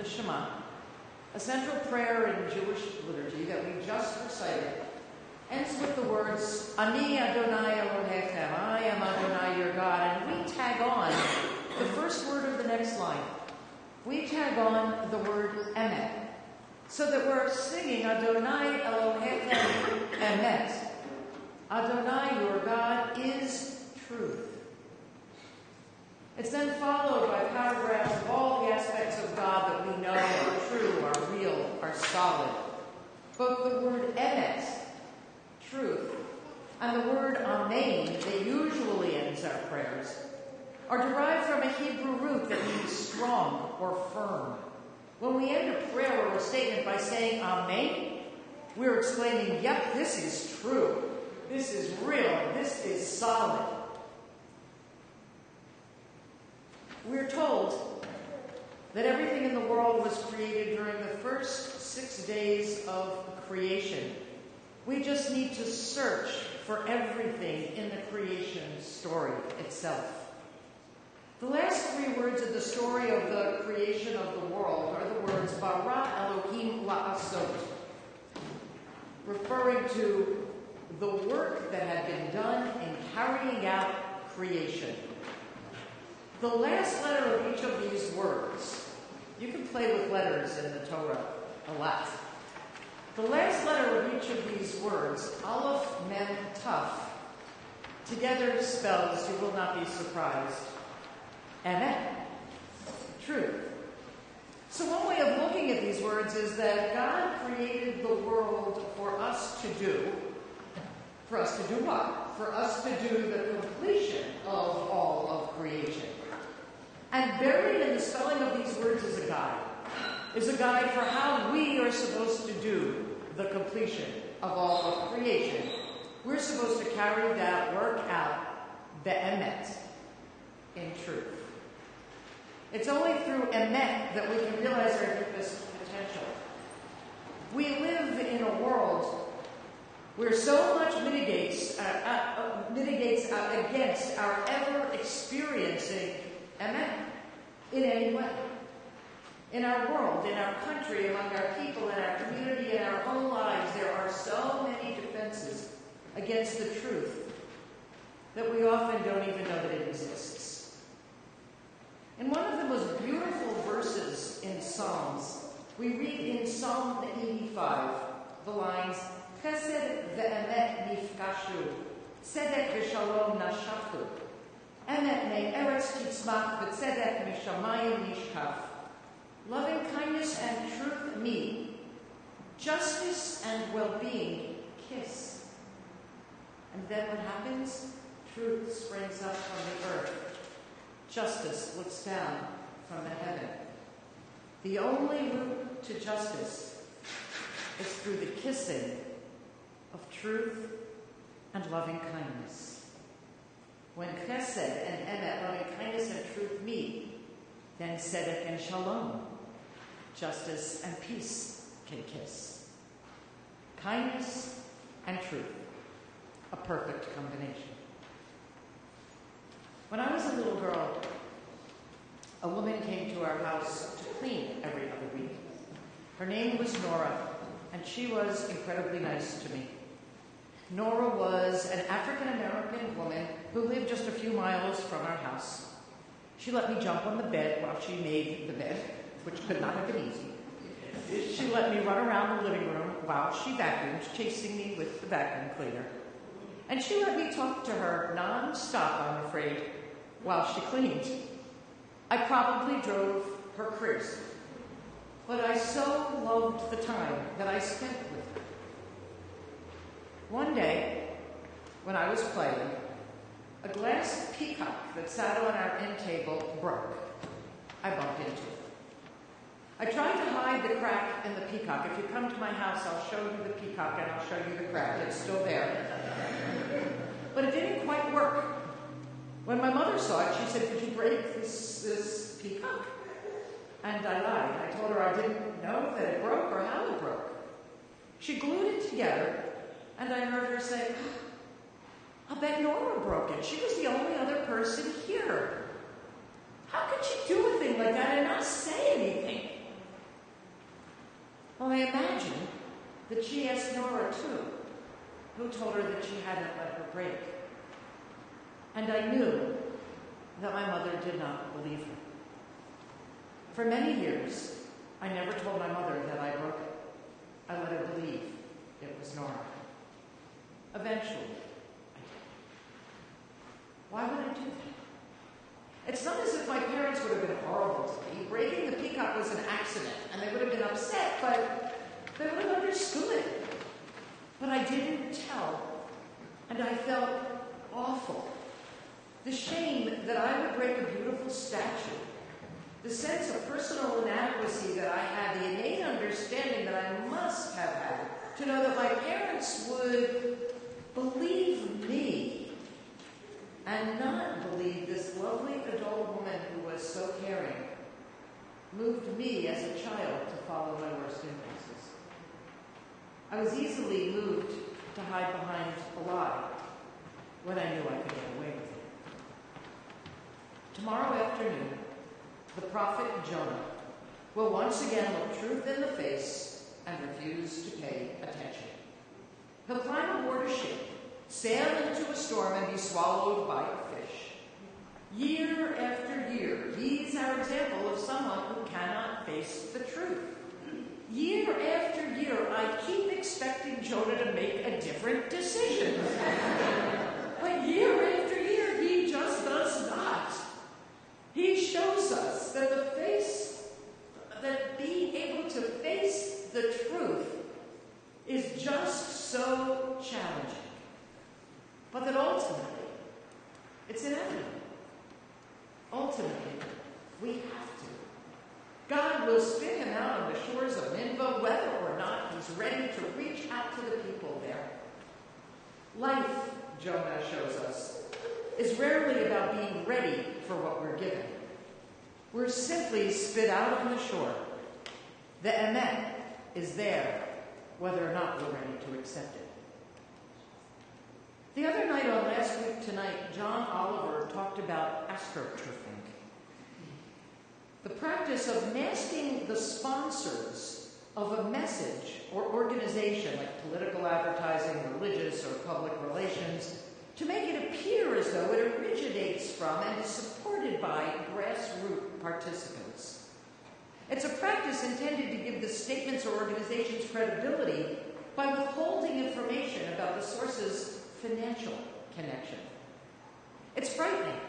the Shema, a central prayer in Jewish liturgy that we just recited, ends with the words, Ani Adonai Elohechem, I am Adonai your God, and we tag on the first word of the next line. We tag on the word emet, so that we're singing Adonai Elohechem emet. Adonai your God is truth. It's then followed by paragraphs of all the aspects of God that we know are true, are real, are solid. Both the word emet, truth, and the word amen, that usually ends our prayers, are derived from a Hebrew root that means strong or firm. When we end a prayer or a statement by saying amen, we're exclaiming, yep, this is true, this is real, this is solid. We're told that everything in the world was created during the first 6 days of creation. We just need to search for everything in the creation story itself. The last 3 words of the story of the creation of the world are the words Bara Elohim la'asot, referring to the work that had been done in carrying out creation. The last letter of each of these words, you can play with letters in the Torah a lot. The last letter of each of these words, Aleph, Mem, Taf, together spells, you will not be surprised, Emet, truth. So one way of looking at these words is that God created the world for us to do. For us to do what? For us to do the completion of all of creation. And buried in the spelling of these words is a guide for how we are supposed to do the completion of all of creation. We're supposed to carry that work out, be'emet, in truth. It's only through emet that we can realize our deepest potential. We live in a world where so much mitigates against our ever experiencing emet in any way. In our world, in our country, among our people, in our community, in our own lives, there are so many defenses against the truth that we often don't even know that it exists. In one of the most beautiful verses in Psalms, we read in Psalm 85 the lines, Chesed ve'emet nifkashu, tzedek v'shalom nashafu, emet me'eretz titzmach v'tzedek mishamayim nishkaf. Loving kindness and truth meet, justice and well-being kiss. And then what happens? Truth springs up from the earth. Justice looks down from the heaven. The only route to justice is through the kissing of truth and loving kindness. When chesed and emet, loving kindness and truth meet, then tzedek and shalom, justice and peace, can kiss. Kindness and truth, a perfect combination. When I was a little girl, a woman came to our house to clean every other week. Her name was Nora, and she was incredibly nice to me. Nora was an African-American woman who lived just a few miles from our house. She let me jump on the bed while she made the bed, which could not have been easy. She let me run around the living room while she vacuumed, chasing me with the vacuum cleaner. And she let me talk to her non-stop, I'm afraid, while she cleaned. I probably drove her crazy, but I so loved the time that I spent with her. One day, when I was playing, a glass peacock that sat on our end table broke. I bumped into it. I tried to hide the crack in the peacock. If you come to my house, I'll show you the peacock and I'll show you the crack. It's still there. But it didn't quite work. When my mother saw it, she said, "Did you break this peacock?" And I lied. I told her I didn't know that it broke or how it broke. She glued it together, and I heard her say, "I'll bet Nora broke it. She was the only other person here. How could she do a thing like that and not say anything?" Well, I imagine that she asked Nora too, who told her that she hadn't let her break. And I knew that my mother did not believe her. For many years, I never told my mother that I broke it. I let her believe it was Nora. Eventually, I did. Why would I do that? It's not as if my parents would have been horrible to me. Breaking the peacock was an accident, and they would have been upset, but they would have understood. But I didn't tell, and I felt awful. The shame that I would break a beautiful statue, the sense of personal inadequacy that I had, the innate understanding that I must have had to know that my parents would believe me and not believe this lovely adult woman who was so caring, moved me as a child to follow my worst impulses. I was easily moved to hide behind a lie when I knew I could get away with it. Tomorrow afternoon, the prophet Jonah will once again look truth in the face and refuse to pay attention. He'll climb aboard a ship, sail into a storm, and be swallowed by a fish. Year after year, he's our example of someone who cannot face the truth. Year after year, I keep expecting Jonah to make a different decision. But year after year, he just does not. He shows us that being able to face the truth is just so challenging. But that ultimately, it's inevitable. Ultimately, we have to. God will spit him out on the shores of Nineveh, whether or not he's ready to reach out to the people there. Life, Jonah shows us, is rarely about being ready for what we're given. We're simply spit out on the shore. The emet is there, whether or not we're ready to accept it. The other night on Last Week Tonight, John Oliver talked about astroturfing, the practice of masking the sponsors of a message or organization, like political advertising, religious, or public relations, to make it appear as though it originates from and is supported by grassroots participants. It's a practice intended to give the statements or organizations credibility by withholding information about the source's financial connection. It's frightening,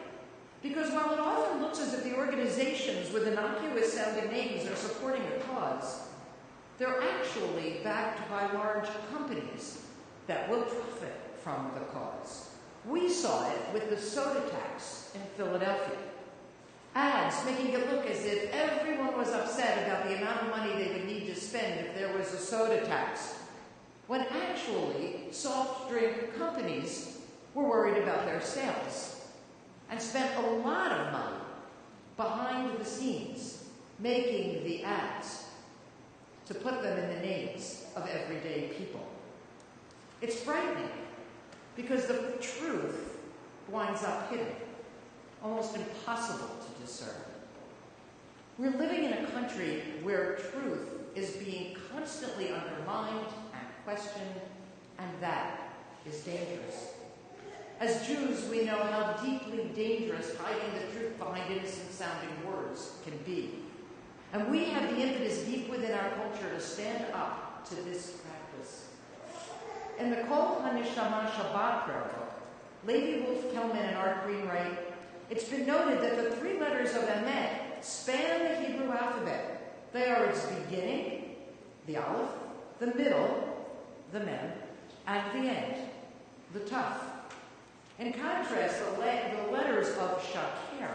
because while it often looks as if the organizations with innocuous-sounding names are supporting a cause, they're actually backed by large companies that will profit from the cause. We saw it with the soda tax in Philadelphia. Ads making it look as if everyone was upset about the amount of money they would need to spend if there was a soda tax, when actually soft drink companies were worried about their sales and spent a lot of money behind the scenes making the ads to put them in the names of everyday people. It's frightening because the truth winds up hidden, almost impossible to discern. We're living in a country where truth is being constantly undermined and questioned, and that is dangerous. As Jews, we know how deeply dangerous hiding the truth behind innocent-sounding words can be. And we have the impetus deep within our culture to stand up to this practice. In the Kol HaNeshama Shabbat prayer book, Levi Wolf Kelman and Art Green write, it's been noted that the three letters of Emet span the Hebrew alphabet. They are its beginning, the Aleph, the middle, the Mem, and the end, the Taf. In contrast, the letters of Shaker,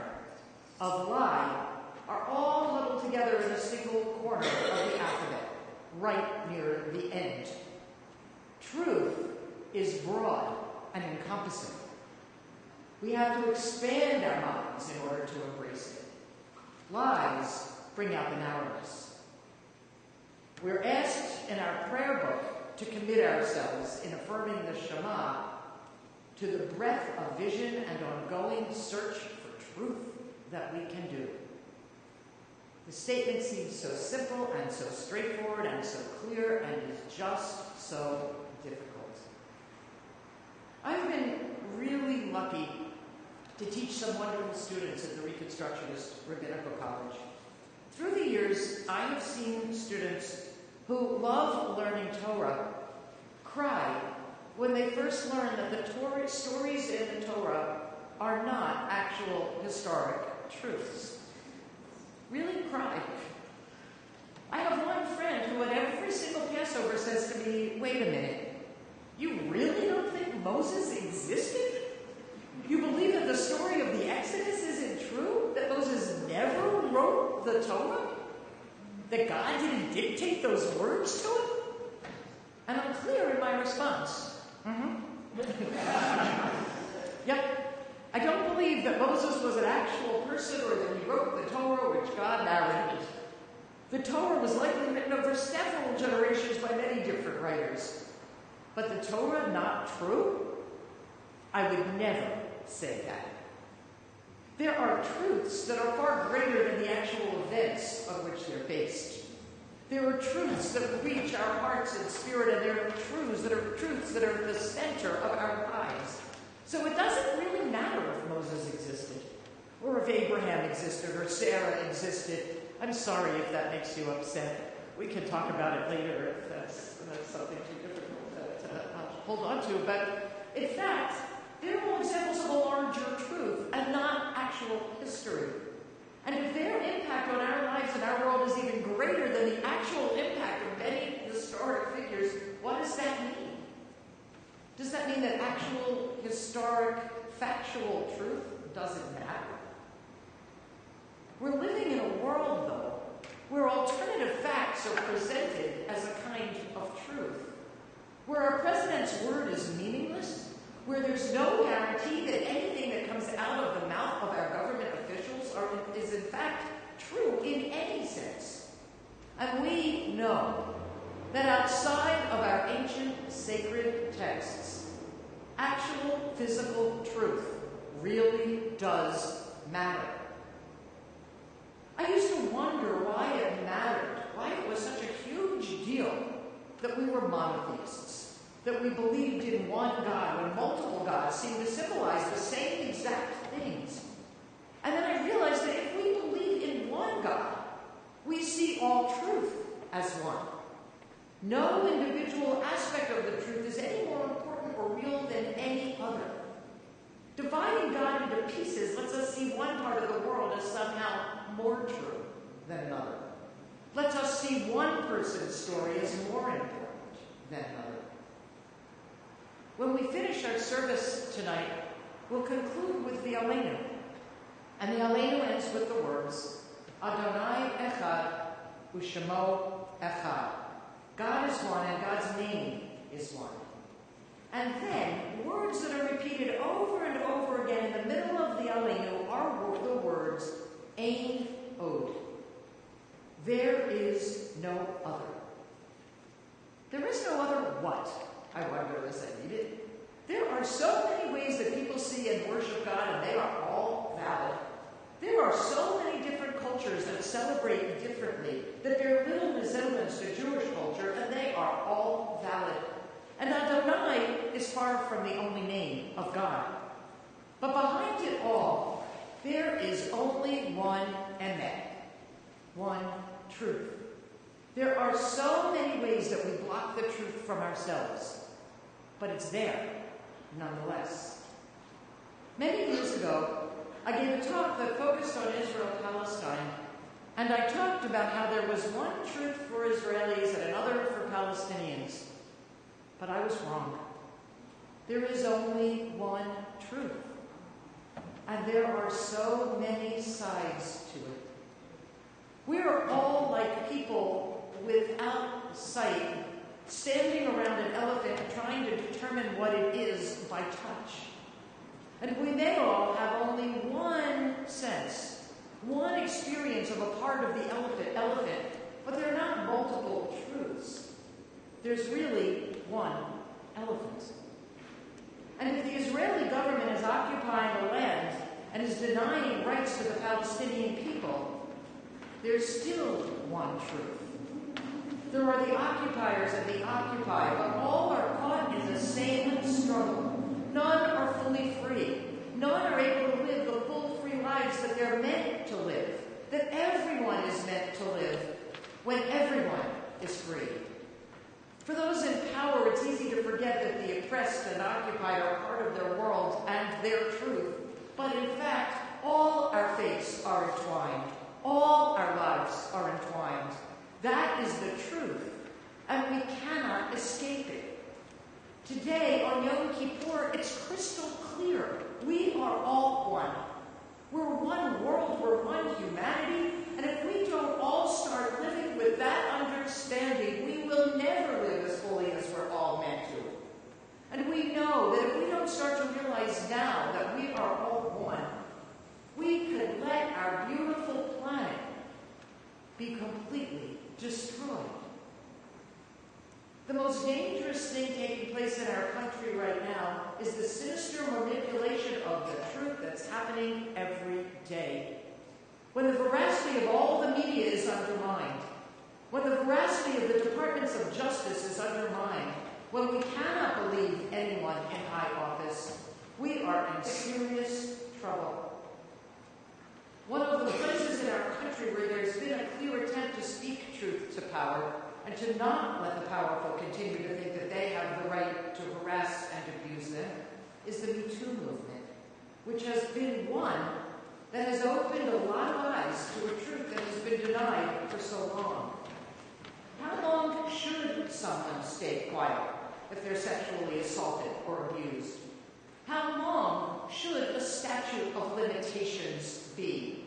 of lie, are all huddled together in a single corner of the alphabet, right near the end. Truth is broad and encompassing. We have to expand our minds in order to embrace it. Lies bring out the narrowness. We're asked in our prayer book to commit ourselves in affirming the Shema to the breadth of vision and ongoing search for truth that we can do. The statement seems so simple and so straightforward and so clear and is just so difficult. I've been really lucky to teach some wonderful students at the Reconstructionist Rabbinical College. Through the years, I have seen students who love learning Torah cry when they first learn that the stories in the Torah are not actual historic truths. Really cry. I have one friend who at every single Passover says to me, "Wait a minute, you really don't think Moses existed? You believe that the story of the Exodus isn't true? That Moses never wrote the Torah? That God didn't dictate those words to him?" And I'm clear in my response. Yep. I don't believe that Moses was an actual person or that he wrote the Torah which God narrated. The Torah was likely written over several generations by many different writers. But the Torah not true? I would never say that. There are truths that are far greater than the actual events on which they're based. There are truths that reach our hearts and spirit, and there are truths that are at the center of our lives. So it doesn't really matter if Moses existed, or if Abraham existed, or Sarah existed. I'm sorry if that makes you upset. We can talk about it later if that's something too difficult to hold on to. But in fact, they're all examples of a larger truth and not actual history. And if their impact on our lives and our world is even greater than the actual impact of many historic figures, what does that mean? Does that mean that actual, historic, factual truth doesn't matter? We're living in a world, though, where alternative facts are presented as a kind of truth, where our president's word is meaningless, where there's no guarantee that anything that comes out of the mouth of our government officials is in fact true in any sense. And we know that outside of our ancient sacred texts, actual physical truth really does matter. I used to wonder why it mattered, why it was such a huge deal that we were monotheists, that we believed in one God when multiple gods seem to symbolize the same exact things. And then I realized that if we believe in one God, we see all truth as one. No individual aspect of the truth is any more important or real than any other. Dividing God into pieces lets us see one part of the world as somehow more true than another. Lets us see one person's story as more important than another. When we finish our service tonight, we'll conclude with the Aleinu. And the Aleinu ends with the words, Adonai Echad U'Shemo Echad. God is one and God's name is one. And then, words that are repeated over and over again in the middle of the Aleinu are the words, Ein Od. There is no other. There is no other what? I wonder as I read it. There are so many ways that people see and worship God, and they are all valid. There are so many different cultures that celebrate differently, that bear little resemblance to Jewish culture, and they are all valid. And Adonai is far from the only name of God. But behind it all, there is only one emet, one truth. There are so many ways that we block the truth from ourselves, but it's there nonetheless. Many years ago, I gave a talk that focused on Israel-Palestine, and I talked about how there was one truth for Israelis and another for Palestinians. But I was wrong. There is only one truth. And there are so many sides to it. We are all like people without sight, standing around an elephant trying to determine what it is by touch. And we may all have only one sense, one experience of a part of the elephant, but there are not multiple truths. There's really one elephant. And if the Israeli government is occupying the land and is denying rights to the Palestinian people, there's still one truth. There are the occupiers and the occupied, but all are caught in the same struggle. None are fully free. None are able to live the full free lives that they're meant to live, that everyone is meant to live when everyone is free. For those in power, it's easy to forget that the oppressed and occupied are part of their world and their truth. But in fact, all our fates are entwined. All our lives are entwined. That is the truth, and we cannot escape it. Today, on Yom Kippur, it's crystal clear. We are all one. We're one world, we're one humanity, and if we don't all start living with that understanding, we will never live as fully as we're all meant to. And we know that if we don't start to realize now that we are all one, we could let our beautiful planet be completely destroyed. The most dangerous thing taking place in our country right now is the sinister manipulation of the truth that's happening every day. When the veracity of all the media is undermined, when the veracity of the departments of justice is undermined, when we cannot believe anyone in high office, we are in serious trouble. One of the places in our country where there's been a clear attempt to speak truth to power and to not let the powerful continue to think that they have the right to harass and abuse them is the Me Too movement, which has been one that has opened a lot of eyes to a truth that has been denied for so long. How long should someone stay quiet if they're sexually assaulted or abused? How long should a statute of limitations be?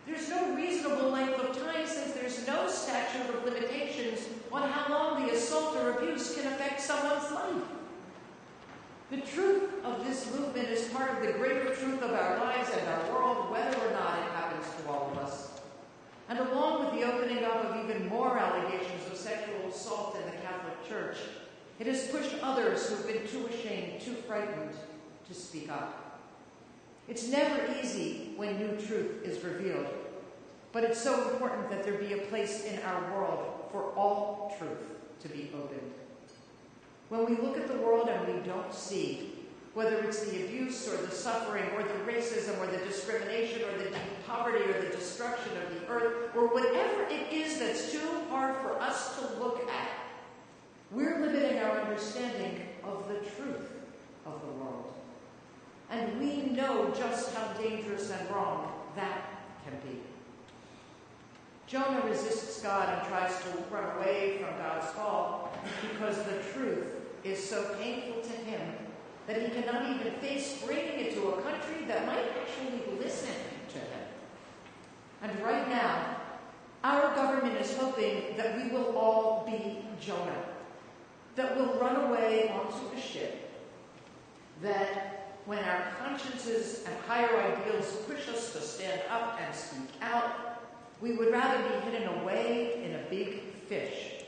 There's no reasonable length of time since there's no statute of limitations on how long the assault or abuse can affect someone's life. The truth of this movement is part of the greater truth of our lives and our world, whether or not it happens to all of us. And along with the opening up of even more allegations of sexual assault in the Catholic Church, it has pushed others who've been too ashamed, too frightened to speak up. It's never easy when new truth is revealed, but it's so important that there be a place in our world for all truth to be opened. When we look at the world and we don't see, whether it's the abuse or the suffering or the racism or the discrimination or the deep poverty or the destruction of the earth or whatever it is that's too hard for us to look at, we're limiting our understanding of the truth of the world. And we know just how dangerous and wrong that can be. Jonah resists God and tries to run away from God's call because the truth is so painful to him that he cannot even face bringing it to a country that might actually listen to him. And right now, our government is hoping that we will all be Jonah, that we'll run away onto a ship, that when our consciences and higher ideals push us to stand up and speak out, we would rather be hidden away in a big fish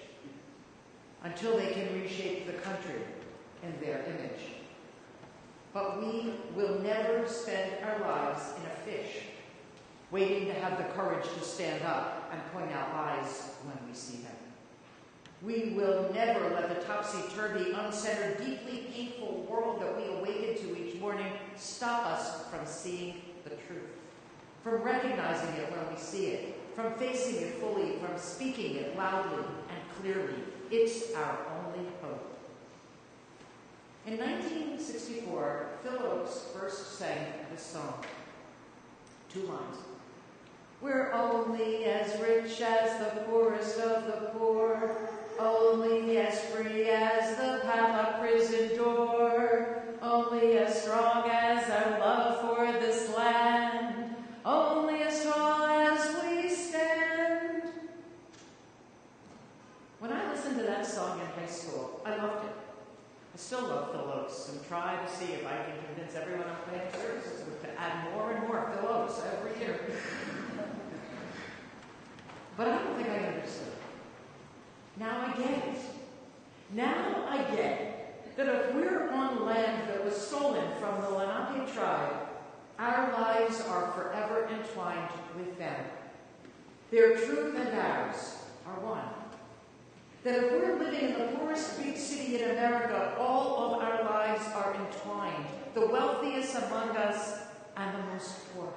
until they can reshape the country in their image. But we will never spend our lives in a fish, waiting to have the courage to stand up and point out lies when we see them. We will never let the topsy-turvy, uncentered, deeply painful world that we awaken to each morning stop us from seeing the truth, from recognizing it when we see it, from facing it fully, from speaking it loudly and clearly. It's our only hope. In 1964, Phil Oakes first sang this song. 2 lines. We're only as rich as the poorest of the poor, only as free as the padlocked prison door, only as strong as our love for this land, only as tall as we stand. When I listened to that song in high school, I loved it. I still love Phil Oakes and try to see if I can convince everyone I'm paying services with to add more and more Phil Oakes every year. But I don't think I understood. Now I get it. Now I get that if we're on land that was stolen from the Lenape tribe, our lives are forever entwined with them. Their truth and ours are one. That if we're living in the poorest big city in America, all of our lives are entwined, the wealthiest among us and the most poor.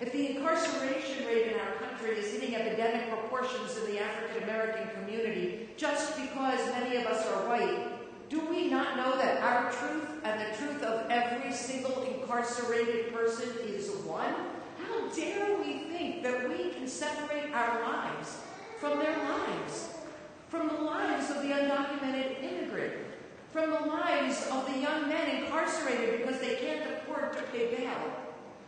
If the incarceration rate in our country is hitting epidemic proportions in the African American community just because many of us are white, do we not know that our truth and the truth of every single incarcerated person is one? How dare we think that we can separate our lives from their lives? From the lives of the undocumented immigrant, from the lives of the young men incarcerated because they can't afford to pay bail,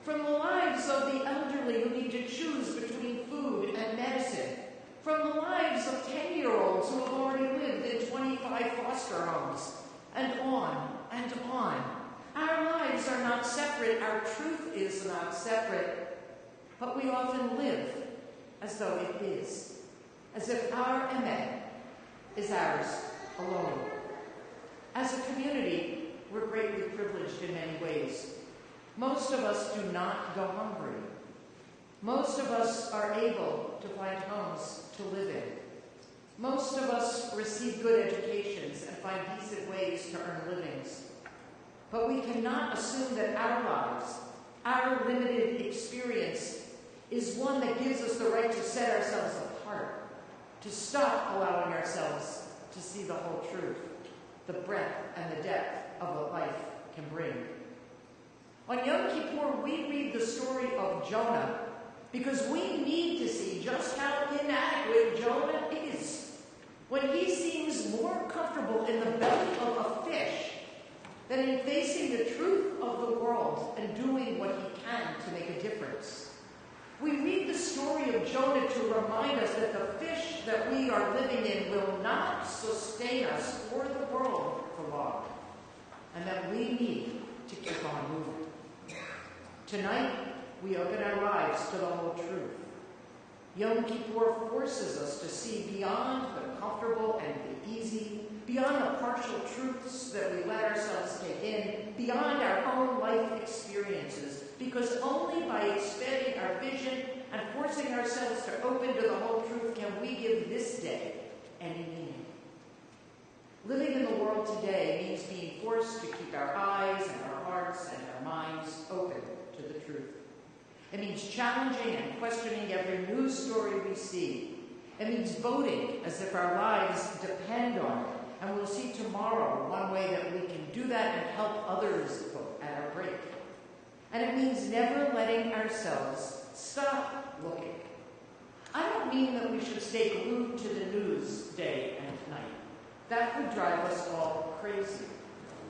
from the lives of the elderly who need to choose between food and medicine, from the lives of 10-year-olds who have already lived in 25 foster homes, and on and on. Our lives are not separate, our truth is not separate, but we often live as though it is, as if our emet is ours alone. As a community, we're greatly privileged in many ways. Most of us do not go hungry. Most of us are able to find homes to live in. Most of us receive good educations and find decent ways to earn livings. But we cannot assume that our lives, our limited experience, is one that gives us the right to set ourselves apart, to stop allowing ourselves to see the whole truth, the breadth and the depth of what life can bring. On Yom Kippur, we read the story of Jonah because we need to see just how inadequate Jonah is when he seems more comfortable in the belly of a fish than in facing the truth of the world and doing what he can to make a difference. We read the story of Jonah to remind us that the fish that we are living in will not sustain us or the world for long, and that we need to keep on moving. Tonight, we open our lives to the whole truth. Yom Kippur forces us to see beyond the comfortable and the easy, beyond the partial truths that we let ourselves take in, beyond our own life experiences, because only by expanding our vision and forcing ourselves to open to the whole truth can we give this day any meaning. Living in the world today means being forced to keep our eyes and our hearts and our minds open to the truth. It means challenging and questioning every news story we see. It means voting as if our lives depend on it. And we'll see tomorrow one way that we can do that and help others vote at our break. And it means never letting ourselves stop looking. I don't mean that we should stay glued to the news day and night. That would drive us all crazy.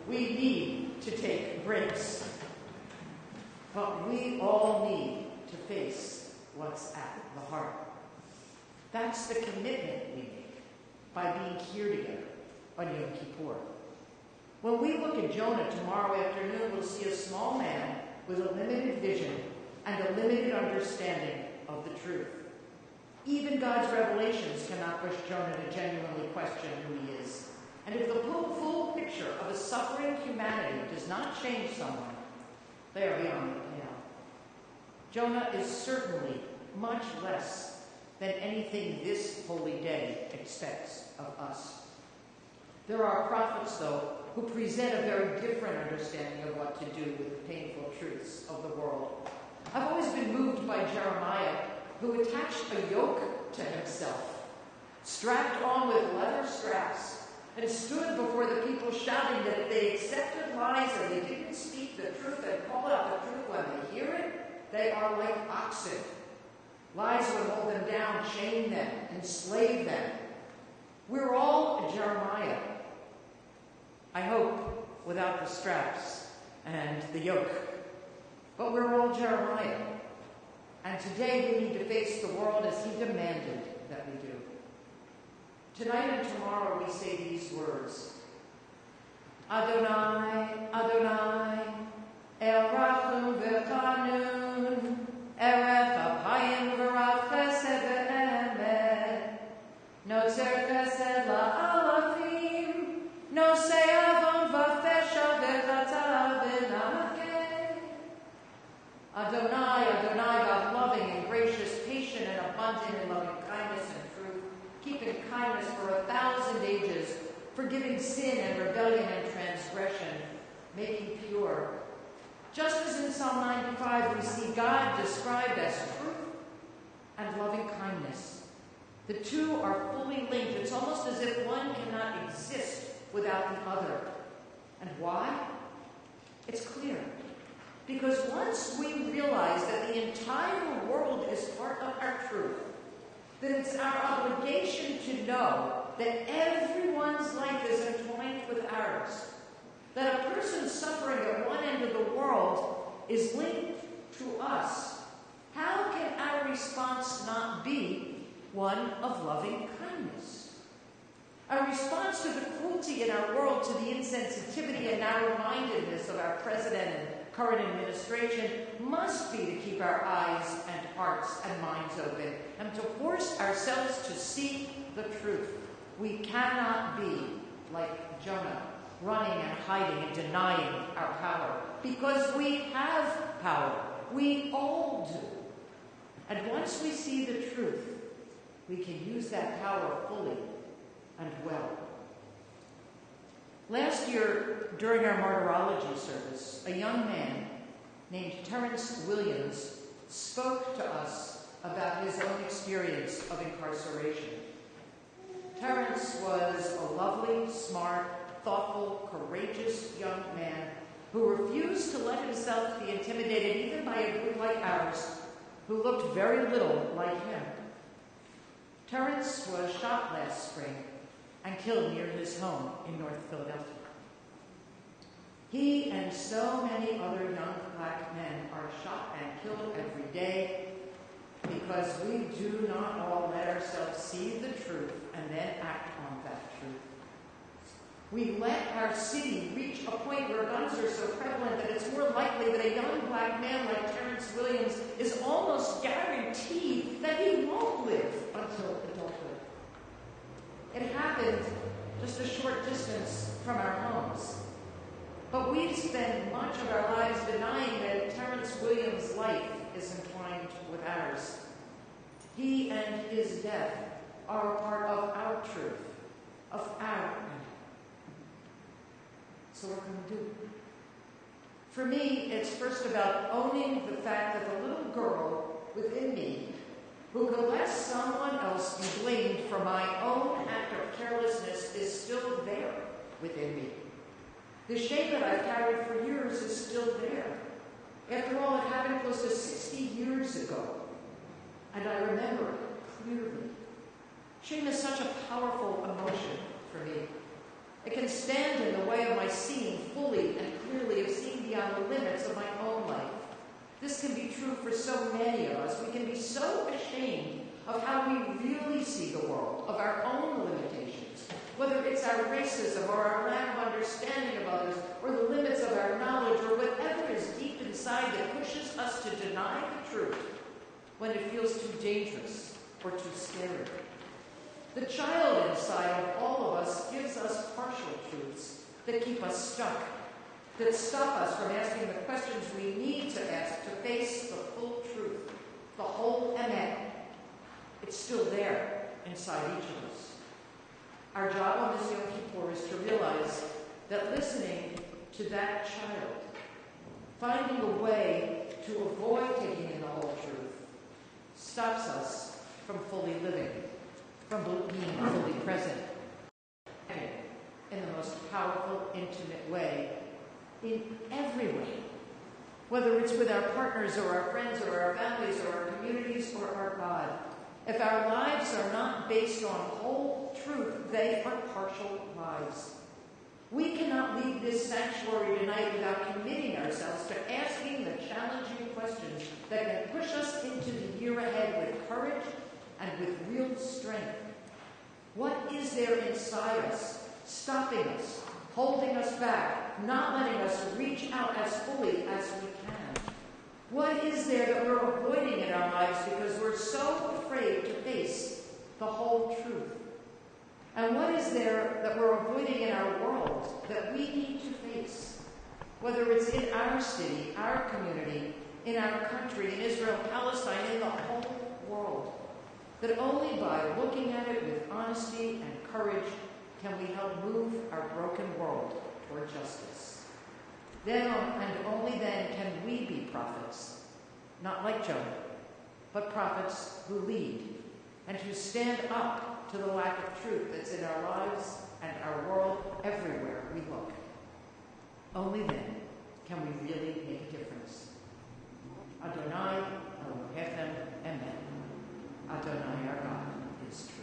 We need to take breaks. But we all need to face what's at the heart. That's the commitment we make by being here together on Yom Kippur. When we look at Jonah tomorrow afternoon, we'll see a small man with a limited vision and a limited understanding of the truth. Even God's revelations cannot push Jonah to genuinely question who he is. And if the full picture of a suffering humanity does not change someone, they are beyond the pale. Jonah is certainly much less than anything this holy day expects of us. There are prophets, though, who present a very different understanding of what to do with the painful truths of the world. I've always been moved by Jeremiah, who attached a yoke to himself, strapped on with leather straps, and stood before the people shouting that if they accepted lies and they didn't speak the truth and call out the truth when they hear it, they are like oxen. Lies would hold them down, chain them, enslave them. We're all Jeremiah. I hope without the straps and the yoke. But we're all Jeremiah. And today we need to face the world as he demanded that we do. Tonight and tomorrow we say these words. Adonai, Adonai, El Rachum V'Chanun, Erech Apayim V'Rav Chesed V'Emet, Notzer Chesed La'alafim, Nosei Avon V'Fesha V'Chata V'Namkeh. Adonai, Adonai, God loving and gracious, patient and forgiving sin and rebellion and transgression, making pure. Just as in Psalm 95 we see God described as truth and loving kindness. The two are fully linked. It's almost as if one cannot exist without the other. And why? It's clear. Because once we realize that the entire world is part of our truth, then it's our obligation to know that everyone's life is entwined with ours. That a person suffering at one end of the world is linked to us. How can our response not be one of loving kindness? Our response to the cruelty in our world, to the insensitivity and narrow-mindedness of our president and current administration must be to keep our eyes and hearts and minds open and to force ourselves to seek the truth. We cannot be like Jonah, running and hiding and denying our power, because we have power. We all do. And once we see the truth, we can use that power fully and well. Last year, during our martyrology service, a young man named Terrence Williams spoke to us about his own experience of incarceration. Terrence was a lovely, smart, thoughtful, courageous young man who refused to let himself be intimidated even by a group like ours, who looked very little like him. Terrence was shot last spring and killed near his home in North Philadelphia. He and so many other young black men are shot and killed every day because we do not all let ourselves see the truth and then act on that truth. We let our city reach a point where guns are so prevalent that it's more likely that a young black man like Terrence Williams is almost guaranteed that he won't live until adulthood. It happened just a short distance from our homes. But we spend much of our lives denying that Terrence Williams' life is entwined with ours. He and his death are a part of our truth, of our. So what can we do? For me, it's first about owning the fact that the little girl within me who could let someone else be blamed for my own act of carelessness is still there within me. The shame that I've carried for years is still there. After all, it happened close to 60 years ago, and I remember it clearly. Shame is such a powerful emotion for me. It can stand in the way of my seeing fully and clearly, of seeing beyond the limits of my own life. This can be true for so many of us. We can be so ashamed of how we really see the world, of our own limitations, whether it's our racism or our lack of understanding of others, or the limits of our knowledge, or whatever is deep inside that pushes us to deny the truth when it feels too dangerous or too scary. The child inside of all of us gives us partial truths that keep us stuck, that stop us from asking the questions we need to ask to face the full truth, the whole emet. It's still there inside each of us. Our job on this Yom Kippur is to realize that listening to that child, finding a way to avoid taking in the whole truth, stops us from fully living, from being fully present, in the most powerful, intimate way, in every way, whether it's with our partners or our friends or our families or our communities or our God. If our lives are not based on whole truth, they are partial lives. We cannot leave this sanctuary tonight without committing ourselves to asking the challenging questions that can push us into the year ahead with courage and with real strength. What is there inside us, stopping us, holding us back, not letting us reach out as fully as we can? What is there that we're avoiding in our lives because we're so afraid to face the whole truth? And what is there that we're avoiding in our world that we need to face? Whether it's in our city, our community, in our country, in Israel, Palestine, in the whole world. That only by looking at it with honesty and courage can we help move our broken world toward justice. Then and only then can we be prophets, not like Jonah, but prophets who lead and who stand up to the lack of truth that's in our lives and our world everywhere we look. Only then can we really make a difference. Adonai Elohechem Emet. Adonai our God is truth.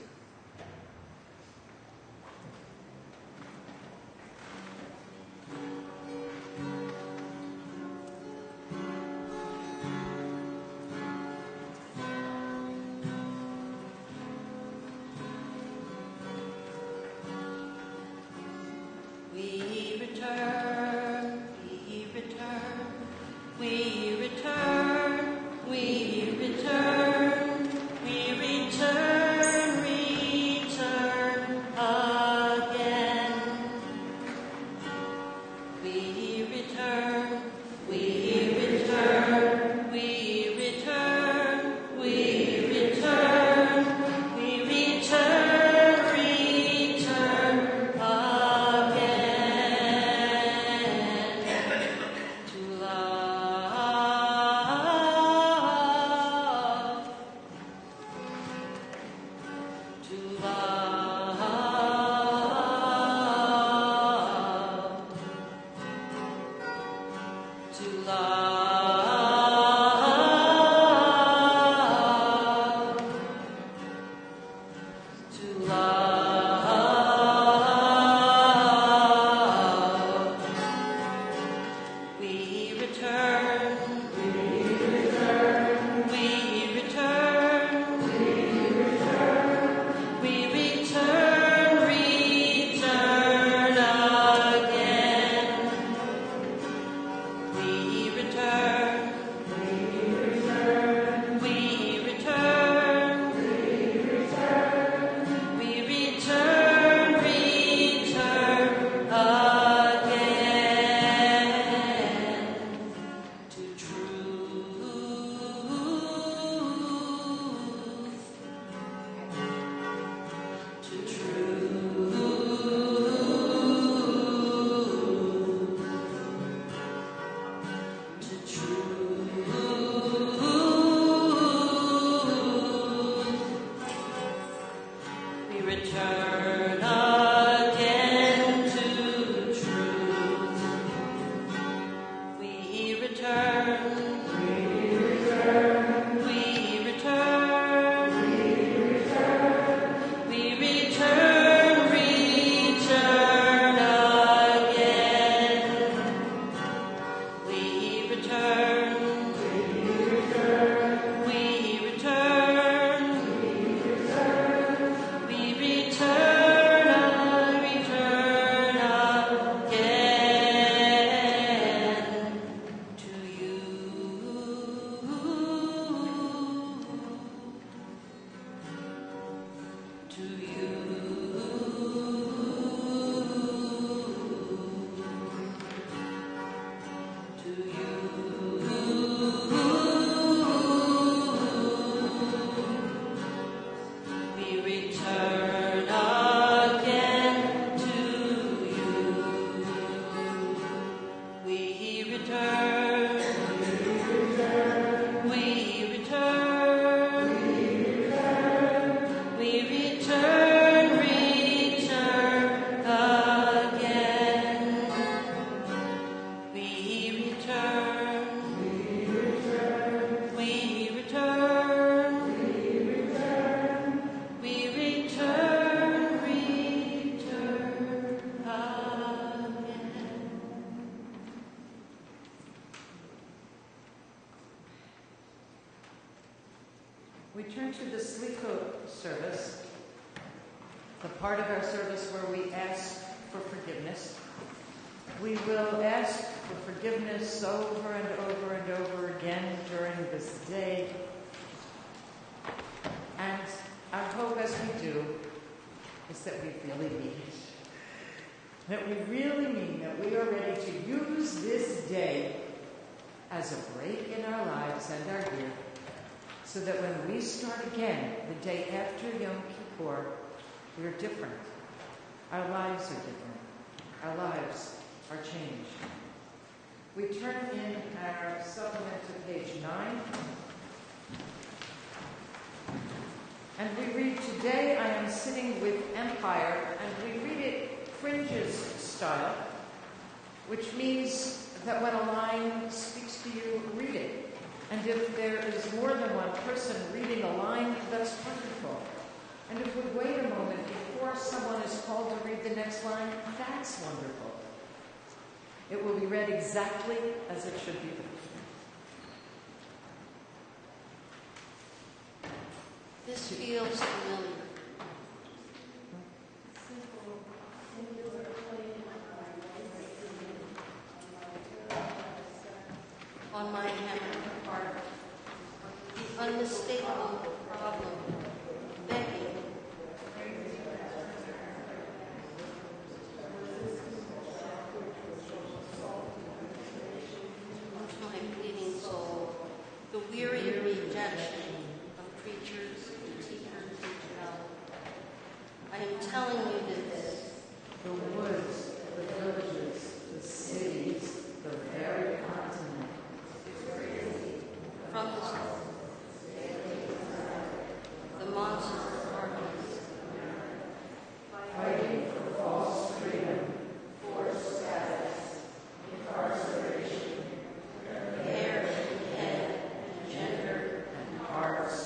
We turn to the Slichot service, the part of our service where we ask for forgiveness. We will ask for forgiveness over and over and over again during this day. And our hope as we do is that we really mean it. That we really mean that we are ready to use this day as a break in our lives and our year, so that when we start again the day after Yom Kippur, we're different. Our lives are different. Our lives are changed. We turn in our supplement to page 9. And we read, "Today I am sitting with Empire," and we read it fringes style, which means that when a line speaks to you, read it. And if there is more than one person reading a line, that's wonderful. And if we wait a moment before someone is called to read the next line, that's wonderful. It will be read exactly as it should be read. This feels familiar. On my hammered heart, the unmistakable problem, begging. To my bleeding soul, the weary rejection of preachers and teachers and hell. I am telling you this. The woods, the villages, the cities, the very continent. From the monster armies, Fighting for false freedom, forced status, incarceration, hair and head and gender and hearts.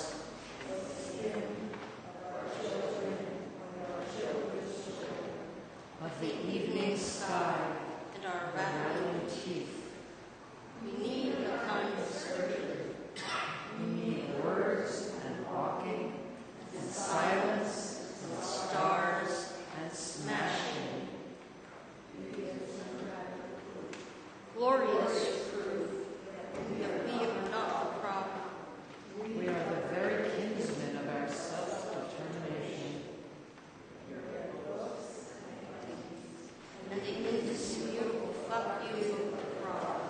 Of the evening sky and our rattling teeth. We need a kind of surgery. we need words and walking and silence and stars and smashing. Glorious proof that we are not the problem. We are the very kinsmen of our self-determination. And the indisputable fuck you of the problem.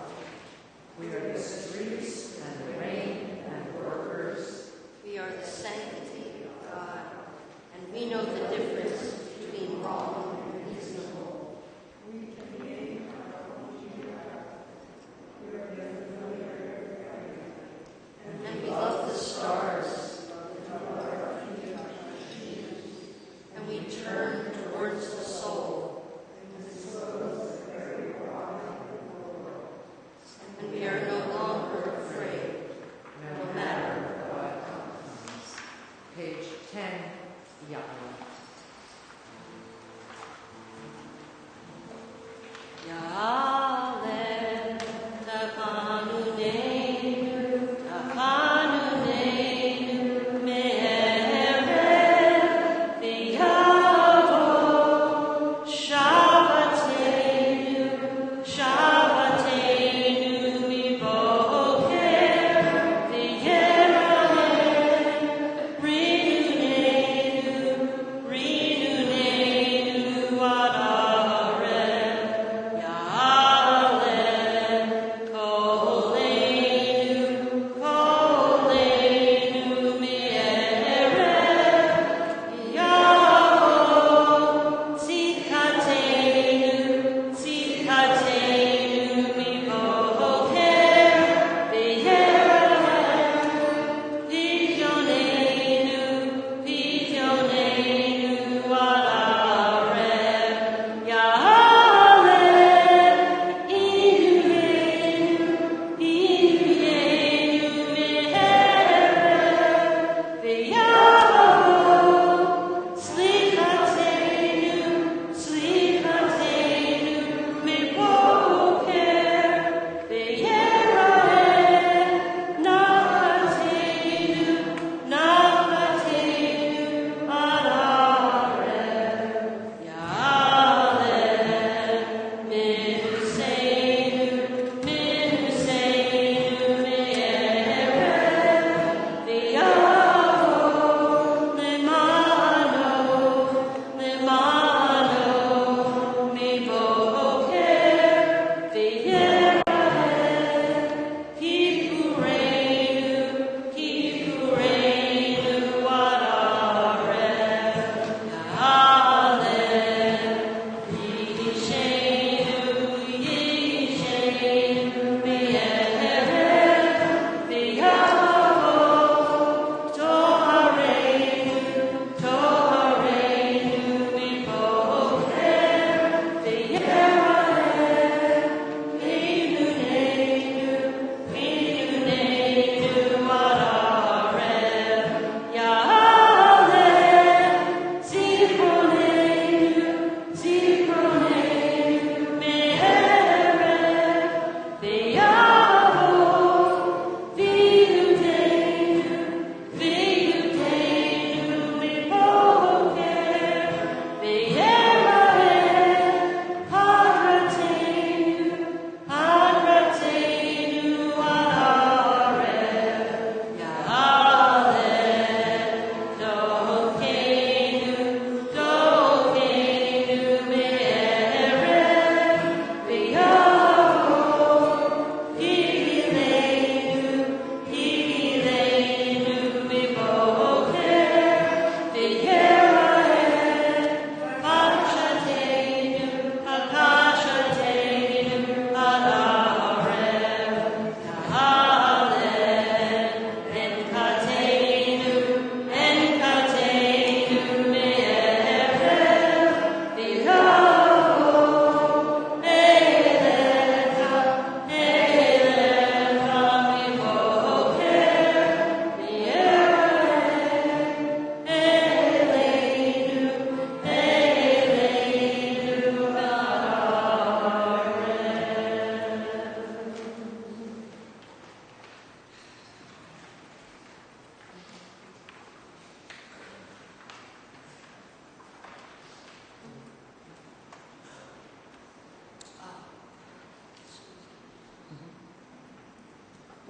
We are the streets and the rain and workers. We are the sanctity of God, and we know the difference between wrong and reasonable. And we love the stars, and we turn towards the soul. And we are no longer afraid, no matter Page 10, Yahweh.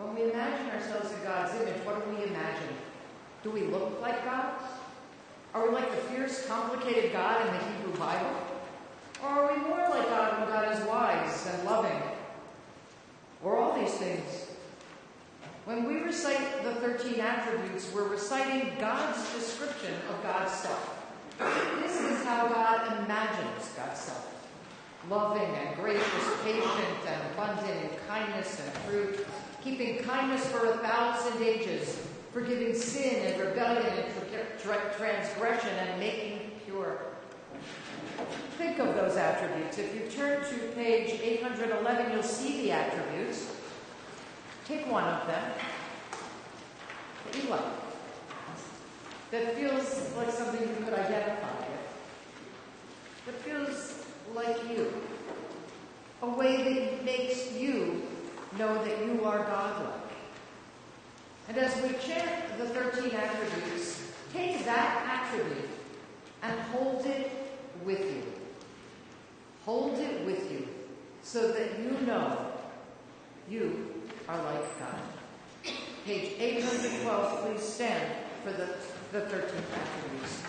When we imagine ourselves in God's image, what do we imagine? Do we look like God? Are we like the fierce, complicated God in the Hebrew Bible? Or are we more like God when God is wise and loving? Or all these things? When we recite the 13 attributes, we're reciting God's description of God's self. This is how God imagines God's self. Loving and gracious, patient and abundant in kindness and truth, keeping kindness for 1,000 ages, forgiving sin and rebellion and transgression and making pure. Think of those attributes. If you turn to page 811, you'll see the attributes. Take one of them that you like, that feels like something you could identify with, that feels like you, a way that makes you know that you are godlike. And as we chant the 13 attributes, take that attribute and hold it with you. Hold it with you so that you know you are like God. Page 812, please stand for the 13 attributes.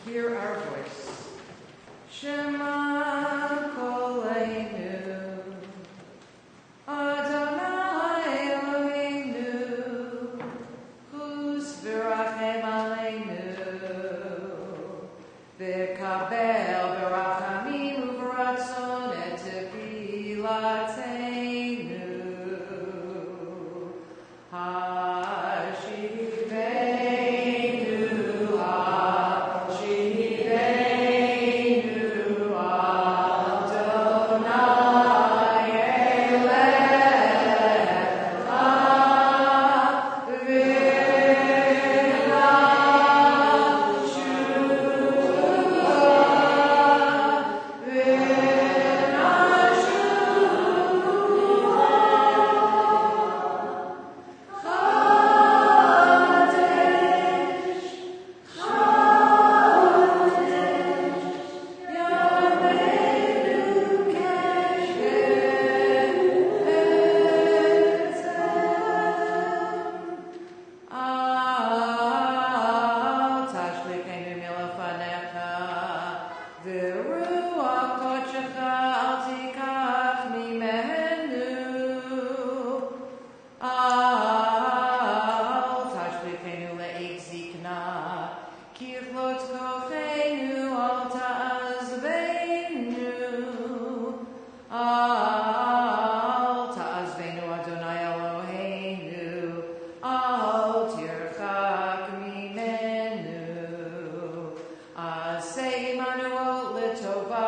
Hear our voice. Shema Koleinu, Adonai Eloheinu, Hus v'rachem aleinu, v'kabel v'rachamim u'v'ratzon et tefillatenu. Hashivenu Betocheinu al ta'azvenu, al ta'azvenu Adonai Eloheinu, al tirchak mimenu, aseh imanu l'tova,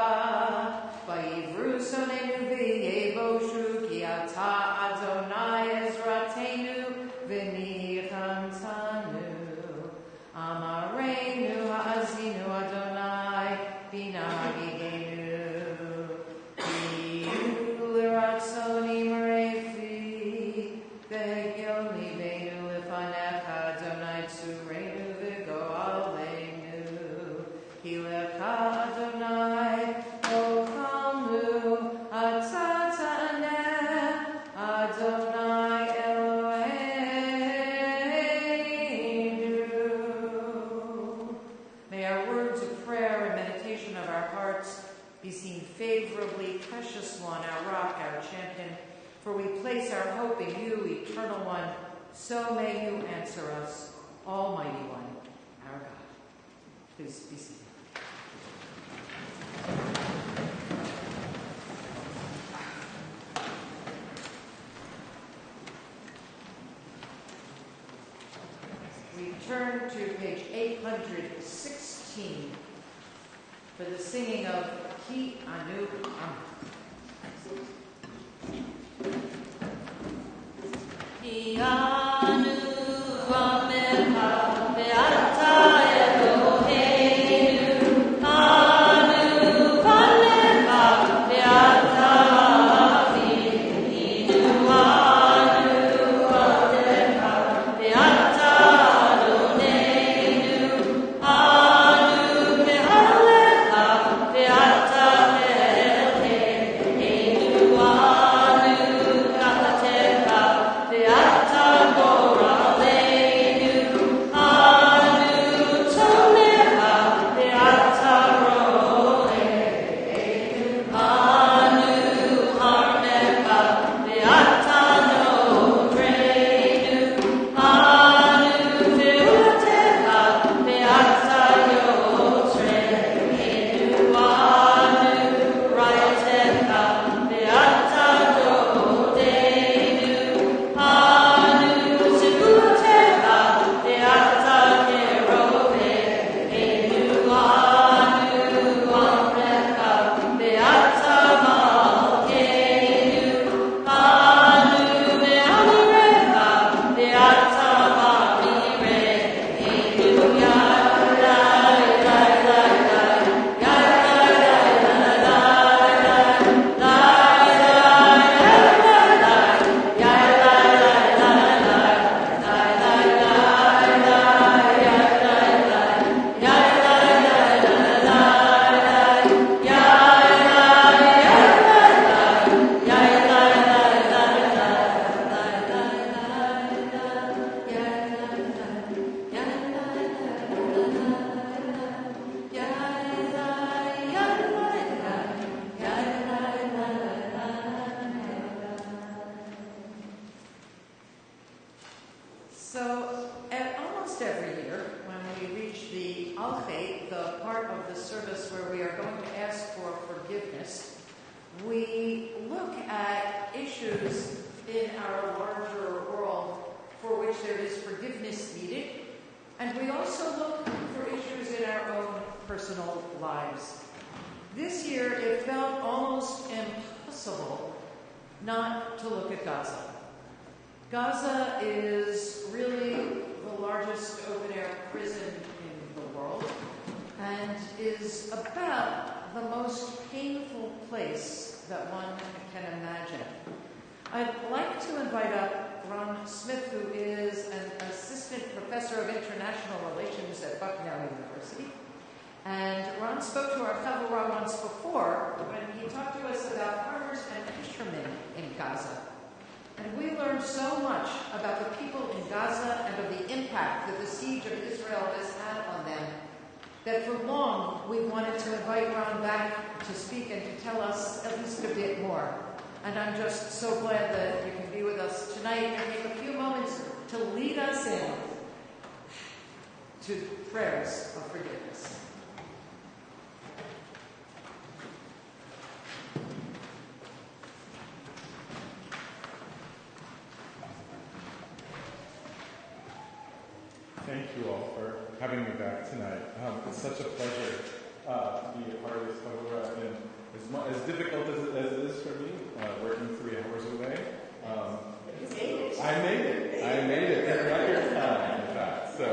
vayivru sonenu v'yevoshu ki ata Adonai Ezratenu v'nichantanu. Amarenu ha'azinu Adonai binagigenu. Bi'u l'ratzoni marefi, ve'egyom libenu lefanecha Adonai tzureinu v'go'alenu. Ki lecha Adonai ochalnu ata ta'aneh Adonai Eloheinu. May our words of prayer and meditation of our hearts be seen favorably, precious one, our rock, our champion, for we place our hope in you, eternal one. So may you answer us, almighty one, our God. Please be seated. We turn to page 816 for the singing of Ki Anu Am. Ki anu amecha ve'ata Eloheinu, anu vanecha ve'ata avinu, anu vanecha ve'ata Adonenu, anu vehalecha ve'ata Eloheinu, anu gachatecha ve'ata goraleinu, anu tonecha ve'ata roleinu, anu harnecha ve'ata nodreinu, anu ve'ulatecha ve'ata yotreinu, anu rayatecha ve'ata dodeinu, anu zebulatecha ve'ata keroveinu, anu amrecha ve'ata malkeinu, anu me'amirecha ve'ata mamireinu, So, almost every year, when we reach the Alche, the part of the service where we are going to ask for forgiveness, we look at issues in our larger world for which there is forgiveness needed, and we also look for issues in our own personal lives. This year, it felt almost impossible not to look at Gaza. Gaza is really the largest open-air prison in the world and is about the most painful place that one can imagine. I'd like to invite up Ron Smith, who is an assistant professor of international relations at Bucknell University. And Ron spoke to our Havurah once before when he talked to us about farmers and fishermen in Gaza. And we learned so much about the people in Gaza and of the impact that the siege of Israel has had on them that for long we wanted to invite Ron back to speak and to tell us at least a bit more. And I'm just so glad that you can be with us tonight and take a few moments to lead us in to prayers of forgiveness. having me back tonight. It's such a pleasure to be a part of this Havurah, and as difficult as it is for me, working 3 hours away, I made it in record time, in fact. So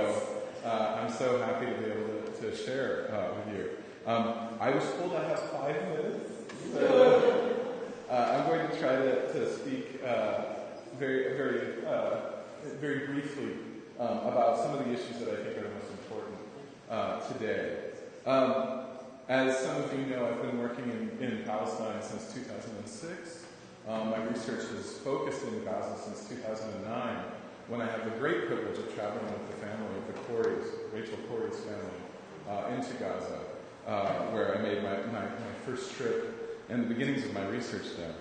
I'm so happy to be able to share with you. I was told I have 5 minutes, so I'm going to try to speak very briefly about some of the issues that I think are most important today. As some of you know, I've been working in Palestine since 2006. My research has focused in Gaza since 2009, when I had the great privilege of traveling with the family of the Corey's, Rachel Corey's family, into Gaza, where I made my first trip and the beginnings of my research there.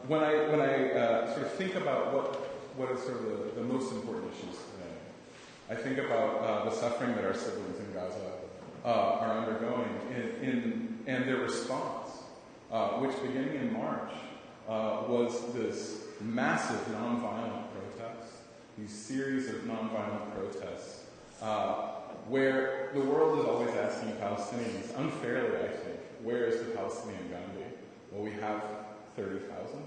When I sort of think about what is sort of the most important issues today, I think about the suffering that our siblings in Gaza are undergoing and their response, which beginning in March was this massive nonviolent protest, these series of nonviolent protests, where the world is always asking Palestinians, unfairly I think, where is the Palestinian Gandhi? Well, we have 30,000 of them.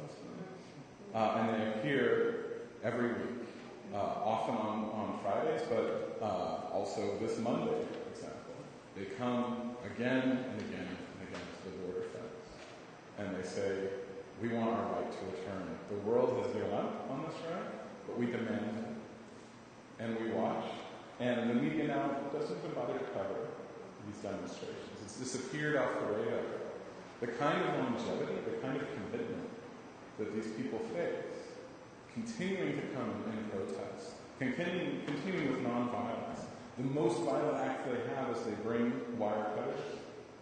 And they appear every week, often on Fridays, but also this Monday, for example. They come again and again and again to the border fence, and they say, we want our right to return. The world has given up on this right, but we demand it. And we watch, and the media now doesn't even bother to cover these demonstrations. It's disappeared off the radar. The kind of longevity, the kind of commitment that these people face, continuing to come and protest, continuing with nonviolence. The most violent act they have is they bring wire cutters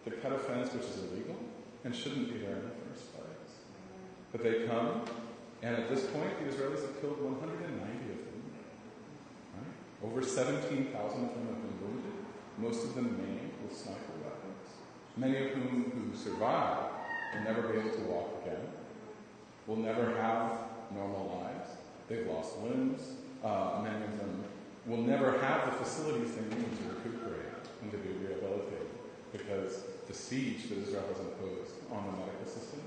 to cut a fence which is illegal and shouldn't be there in the first place. But they come, and at this point, the Israelis have killed 190 of them. Right? Over 17,000 of them have been wounded, most of them maimed with sniper weapons. Many of whom who survive will never be able to walk again, will never have normal lives. They've lost limbs. Many of them will never have the facilities they need to recuperate and to be rehabilitated, because the siege that Israel has imposed on the medical system,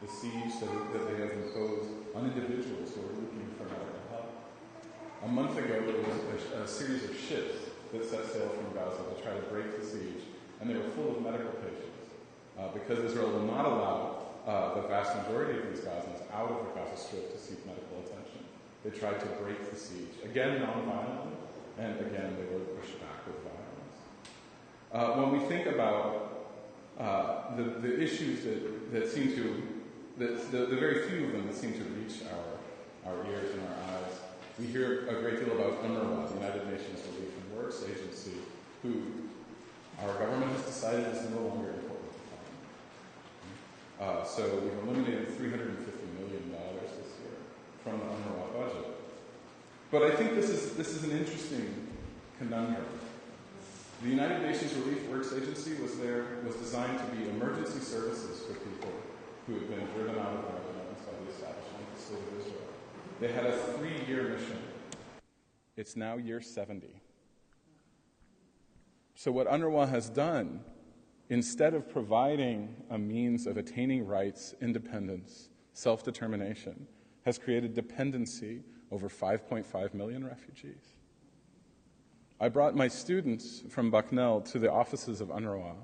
the siege that they have imposed on individuals who are looking for medical help. A month ago, there was a series of ships that set sail from Gaza to try to break the siege, and they were full of medical patients, because Israel will not allow the vast majority of these Gazans out of the Gaza Strip to seek medical attention. They tried to break the siege, again non-violently, and again they were pushed back with violence. When we think about the issues that seem to, the very few of them that seem to reach our ears and our eyes, we hear a great deal about UNRWA, the United Nations Relief and Works Agency, who our government has decided is no longer important. So we've eliminated $350 million this year from the UNRWA budget. But I think this is an interesting conundrum. The United Nations Relief Works Agency was designed to be emergency services for people who had been driven out of their homes by the establishment of the State of Israel. They had a 3-year mission. It's now year 70. So what UNRWA has done, instead of providing a means of attaining rights, independence, self-determination, has created dependency over 5.5 million refugees. I brought my students from Bucknell to the offices of UNRWA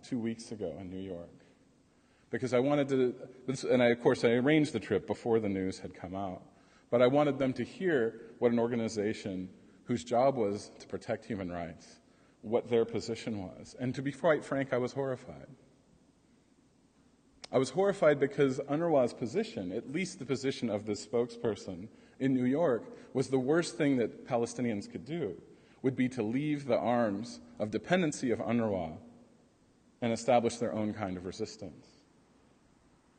2 weeks ago in New York, because I wanted to, and I arranged the trip before the news had come out, but I wanted them to hear what an organization whose job was to protect human rights, what their position was. And to be quite frank, I was horrified. I was horrified because UNRWA's position, at least the position of the spokesperson in New York, was the worst thing that Palestinians could do, would be to leave the arms of dependency of UNRWA and establish their own kind of resistance.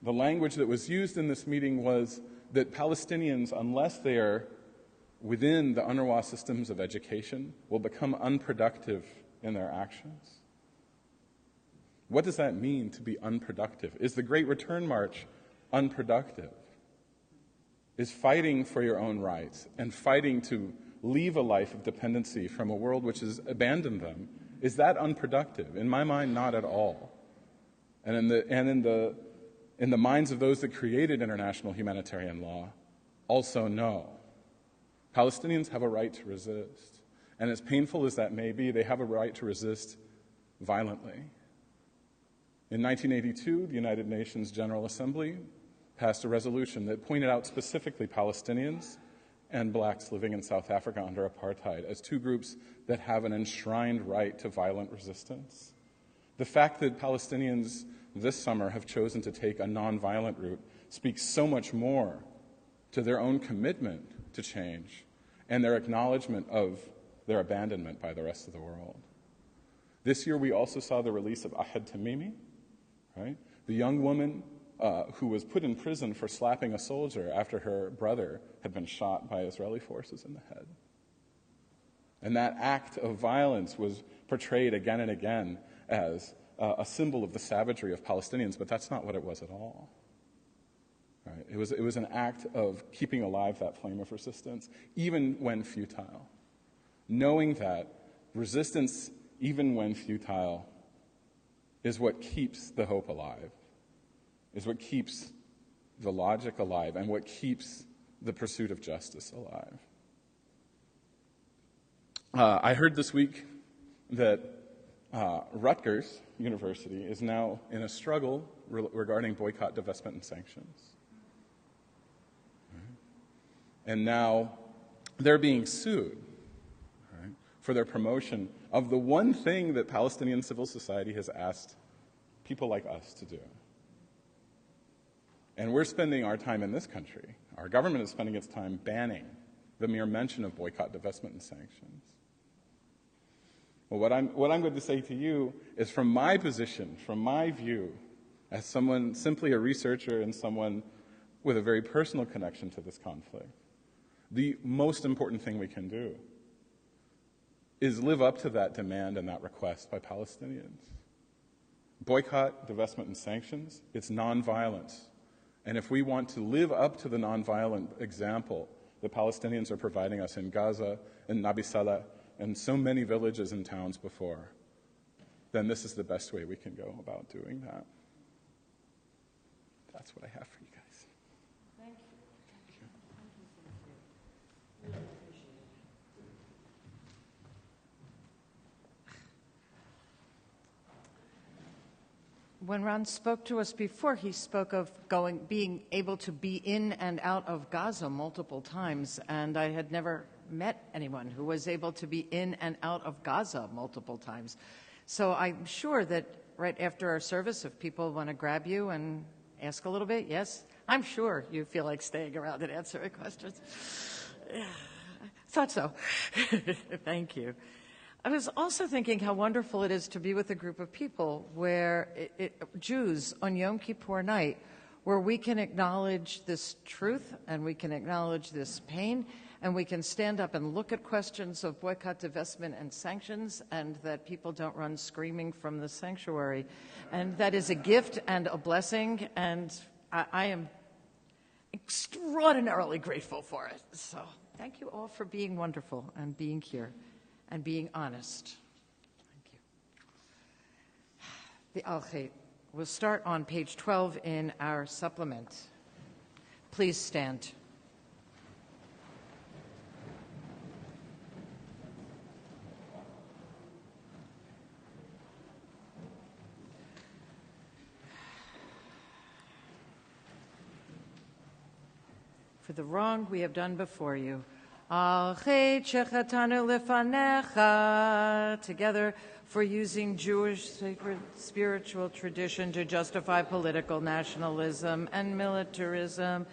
The language that was used in this meeting was that Palestinians, unless they are within the UNRWA systems of education, will become unproductive in their actions. What does that mean, to be unproductive? Is the Great Return March unproductive? Is fighting for your own rights and fighting to leave a life of dependency from a world which has abandoned them, is that unproductive? In my mind, not at all. And in the minds of those that created international humanitarian law, also no. Palestinians have a right to resist. And as painful as that may be, they have a right to resist violently. In 1982, the United Nations General Assembly passed a resolution that pointed out specifically Palestinians and blacks living in South Africa under apartheid as two groups that have an enshrined right to violent resistance. The fact that Palestinians this summer have chosen to take a nonviolent route speaks so much more to their own commitment to change and their acknowledgement of their abandonment by the rest of the world. This year we also saw the release of Ahad Tamimi, right? The young woman who was put in prison for slapping a soldier after her brother had been shot by Israeli forces in the head. And that act of violence was portrayed again and again as a symbol of the savagery of Palestinians, but that's not what it was at all. Right? It was an act of keeping alive that flame of resistance, even when futile. Knowing that resistance, even when futile, is what keeps the hope alive, is what keeps the logic alive, and what keeps the pursuit of justice alive. I heard this week that Rutgers University is now in a struggle regarding boycott, divestment, and sanctions. And now they're being sued, right, for their promotion of the one thing that Palestinian civil society has asked people like us to do. And we're spending our time in this country, our government is spending its time banning the mere mention of boycott, divestment, and sanctions. Well, what I'm going to say to you is, from my position, from my view, as someone, simply a researcher and someone with a very personal connection to this conflict, the most important thing we can do is live up to that demand and that request by Palestinians. Boycott, divestment, and sanctions, it's nonviolence. And if we want to live up to the nonviolent example the Palestinians are providing us in Gaza, in Nabi Saleh, and so many villages and towns before, then this is the best way we can go about doing that. That's what I have for you guys. Thank you. Thank you. Really appreciate it. When Ron spoke to us before, he spoke of being able to be in and out of Gaza multiple times, and I had never met anyone who was able to be in and out of Gaza multiple times. So I'm sure that right after our service, if people want to grab you and ask a little bit, yes, I'm sure you feel like staying around and answering questions. Thought so. Thank you. I was also thinking how wonderful it is to be with a group of people where Jews on Yom Kippur night, where we can acknowledge this truth and we can acknowledge this pain, and we can stand up and look at questions of boycott, divestment, and sanctions, and that people don't run screaming from the sanctuary. And that is a gift and a blessing, and I am extraordinarily grateful for it. So thank you all for being wonderful and being here and being honest. Thank you. The Al-Khayt. We'll start on page 12 in our supplement. Please stand. For the wrong we have done before you. Al-Khayt shechatanu lefanecha, together for using Jewish sacred spiritual tradition to justify political nationalism and militarism.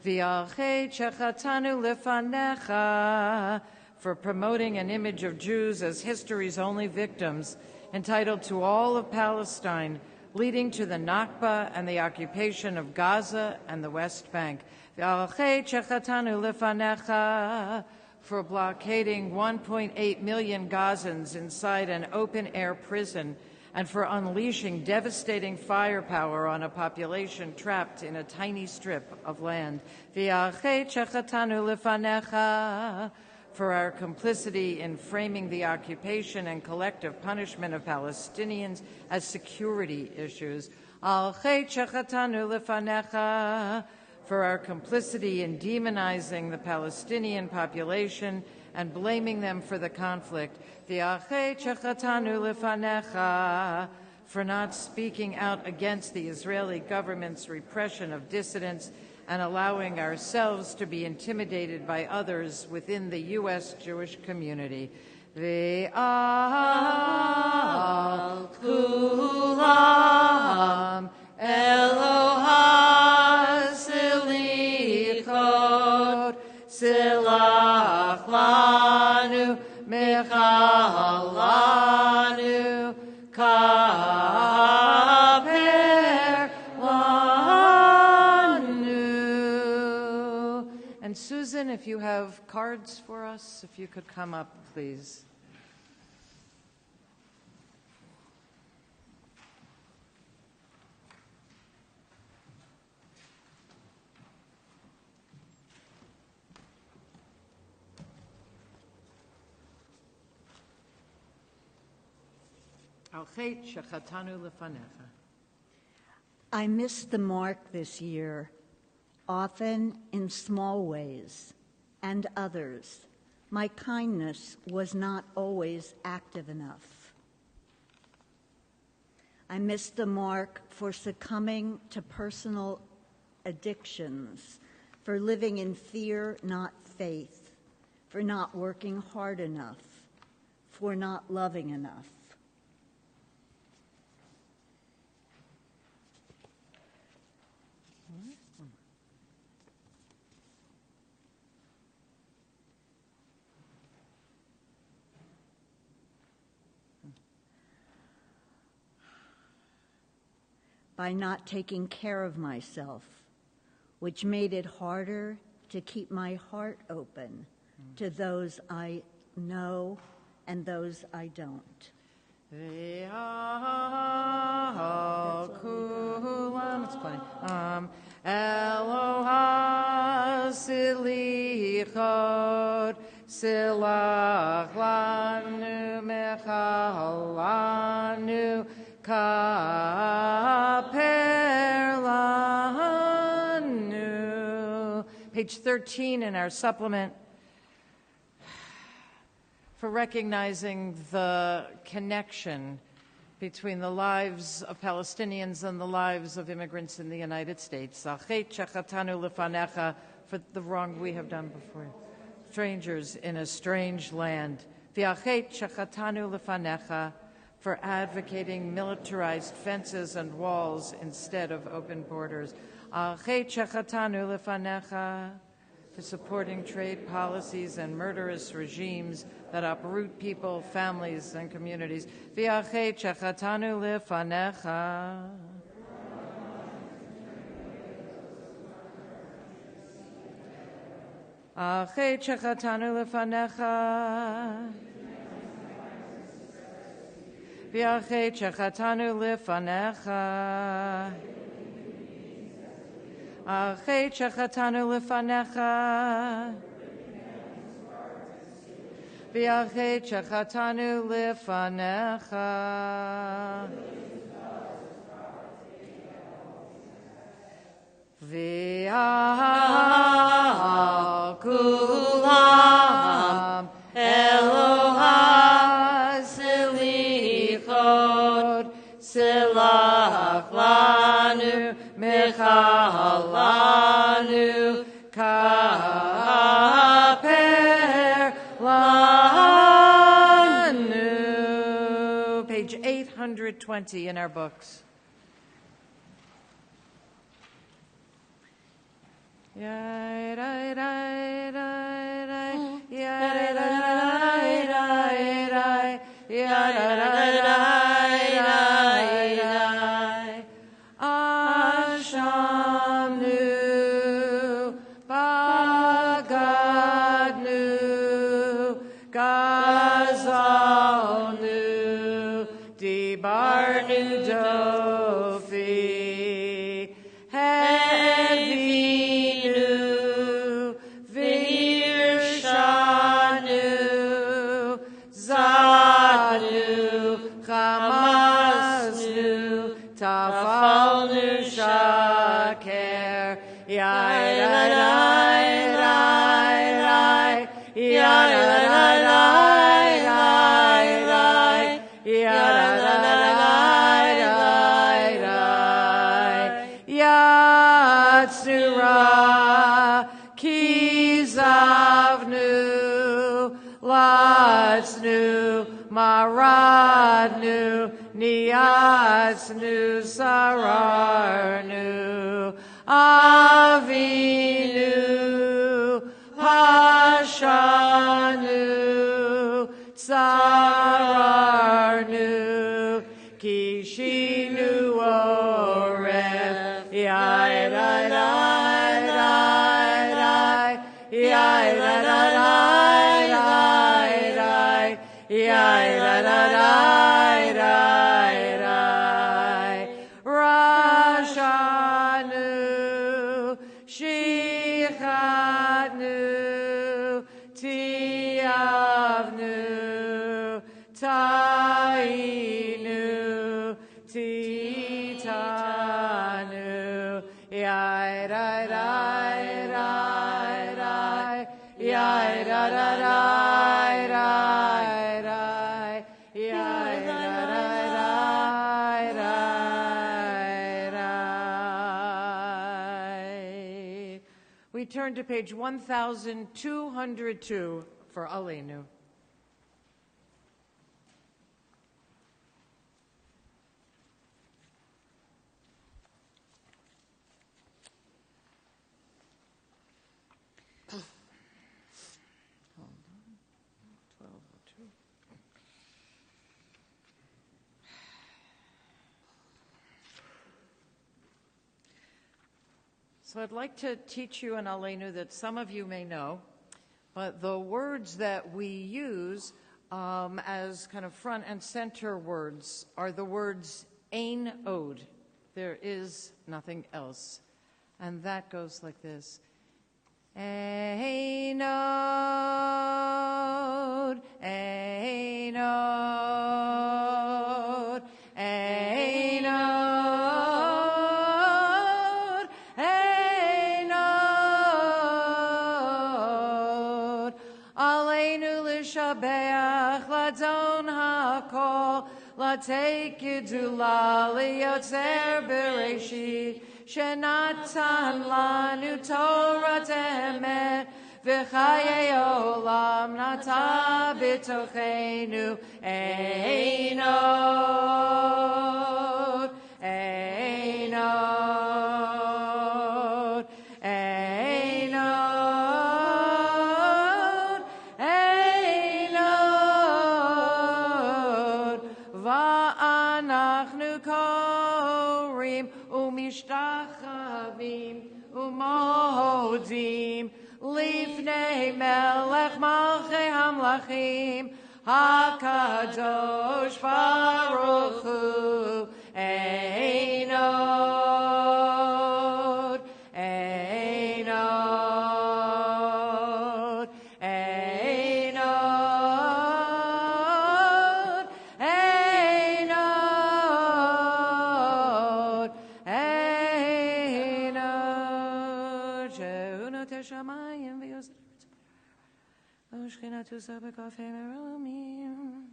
V'al-Khayt shechatanu lefanecha, for promoting an image of Jews as history's only victims, entitled to all of Palestine, leading to the Nakba and the occupation of Gaza and the West Bank. V'al-Khayt shechatanu lefanecha, for blockading 1.8 million Gazans inside an open-air prison and for unleashing devastating firepower on a population trapped in a tiny strip of land. V'al-Khayt shechatanu lefanecha, for our complicity in framing the occupation and collective punishment of Palestinians as security issues. Al chet shechatanu lefanecha, for our complicity in demonizing the Palestinian population and blaming them for the conflict. V'al chet shechatanu lefanecha, for not speaking out against the Israeli government's repression of dissidents and allowing ourselves to be intimidated by others within the U.S. Jewish community. Ve'al kulam Eloha silichot silach lanu mechal lanu kaper lanu. And Susan, if you have cards for us, if you could come up, please. I missed the mark this year, often in small ways, and others. My kindness was not always active enough. I missed the mark for succumbing to personal addictions, for living in fear, not faith, for not working hard enough, for not loving enough. By not taking care of myself, which made it harder to keep my heart open to those I know and those I don't. It's funny. Eloha silichot silach lanu mechal lanu kaper lanu. Page 13 in our supplement, for recognizing the connection between the lives of Palestinians and the lives of immigrants in the United States. For the wrong we have done before. Strangers in a strange land. For advocating militarized fences and walls instead of open borders. For supporting trade policies and murderous regimes that uproot people, families, and communities. V'yachet shechatanu lefanecha. Achet shechatanu lefanecha. V'yachet shechatanu lefanecha. Achet shechatanu lefanecha. V'yachet shechatanu lefanecha. V'al kulam Eloha silichot silach lanu mechal lanu kaper lanu. Page 820 in our books. Ashamnu, Bagadnu, Gazalnu, Dibarnu Dofi, Hevinu, Virshanu, Amasnu, Tafalnu Shaker, Yai Rai Rai Rai Rai, Yai Rai Rai Rai Rai, Yai Rai Rai Rai Rai, Yatsura, Kizavnu, Latsnu, Maradnu, Niyatsnu, Sararnu, Avinu, Pashanu, Tsararnu, Kishinu Oref, Yai Rai Rai Rai Rai, Yai Rai Rai Rai Rai, Yai Rai Rai Rai Rai, Rashanu, Shichatnu, Tiavnu, Tainu, Titanu, Yai Rai Rai Rai Rai, Yai Rai Rai Rai Rai, Yai Rai Rai Rai. We turn to page 1202 for Aleinu. So I'd like to teach you an Aleinu that some of you may know, but the words that we use as kind of front and center words are the words Ein Od. There is nothing else. And that goes like this. Ein Od, Ein Od, Ein Od, Ein Od. Aleinu l'shabeach ladon hakol, latei gedula liyotzer bereshit, Shenatan lanu Torah emet, v'chayei olam nata b'tochenu. Ein Od, Ein Od, Ein Od, Ein Od, va'anachnu korim umishtachavim umodim lifnei melech malchei hamlachim hakadosh baruch hu. Ein Od, Ein Od, Ein Od, Ein Od, Ein Od. She'unot hashamayim v'yosef u'shchinatu sabekafei meromim.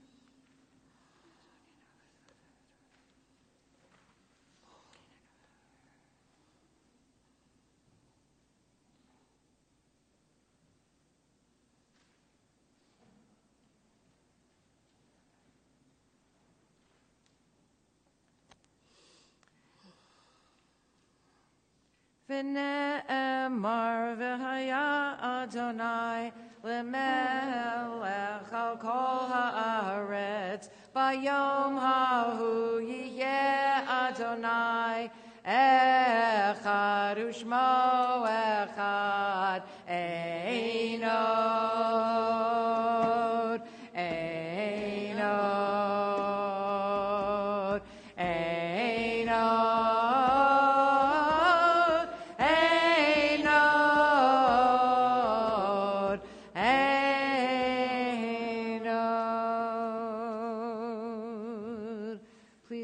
V'ne'emar v'haya Adonai lemelech al kol haaretz bayom hahu yiyeh Adonai echad u'shmo echad. Ein Od, Ein Od, Ein Od, Ein Od, Ein Od.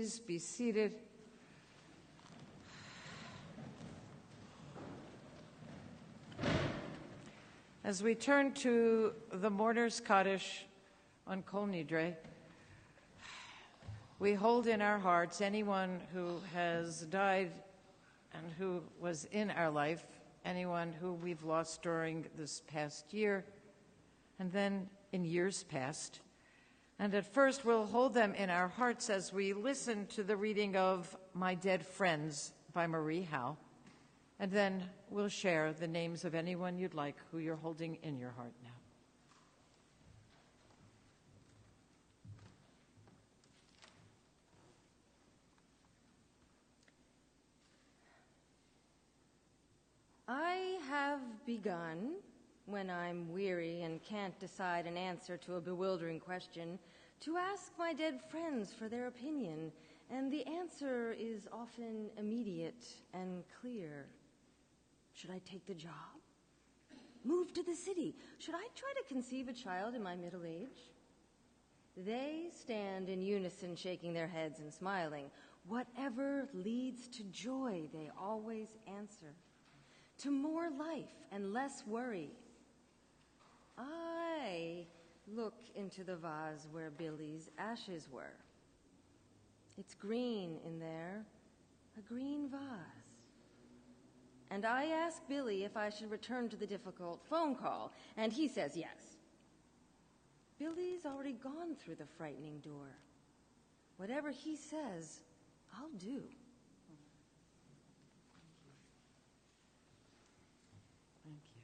Please be seated. As we turn to the mourner's Kaddish on Kol Nidre, we hold in our hearts anyone who has died and who was in our life, anyone who we've lost during this past year, and then in years past. And at first, we'll hold them in our hearts as we listen to the reading of My Dead Friends by Marie Howe. And then we'll share the names of anyone you'd like who you're holding in your heart now. I have begun, when I'm weary and can't decide an answer to a bewildering question, to ask my dead friends for their opinion, and the answer is often immediate and clear. Should I take the job? Move to the city? Should I try to conceive a child in my middle age? They stand in unison, shaking their heads and smiling. Whatever leads to joy, they always answer. To more life and less worry. I look into the vase where Billy's ashes were. It's green in there, a green vase. And I ask Billy if I should return to the difficult phone call, and he says yes. Billy's already gone through the frightening door. Whatever he says, I'll do. Thank you.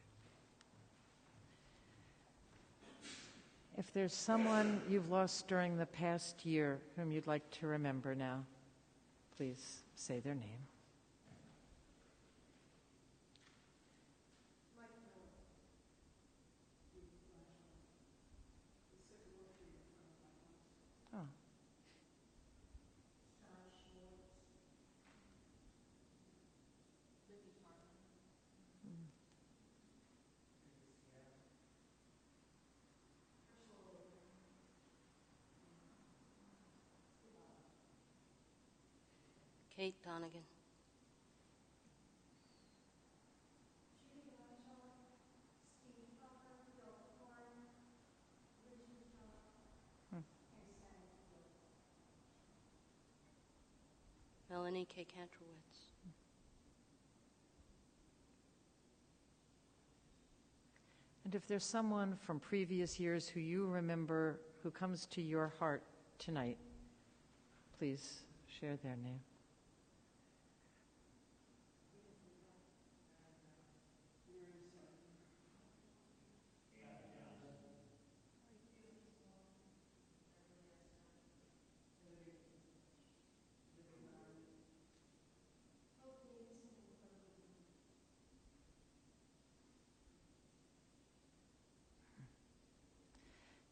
If there's someone you've lost during the past year whom you'd like to remember now, please say their name. Oh. Kate Donegan. Melanie K. Kantrowitz. And if there's someone from previous years who you remember who comes to your heart tonight, please share their name.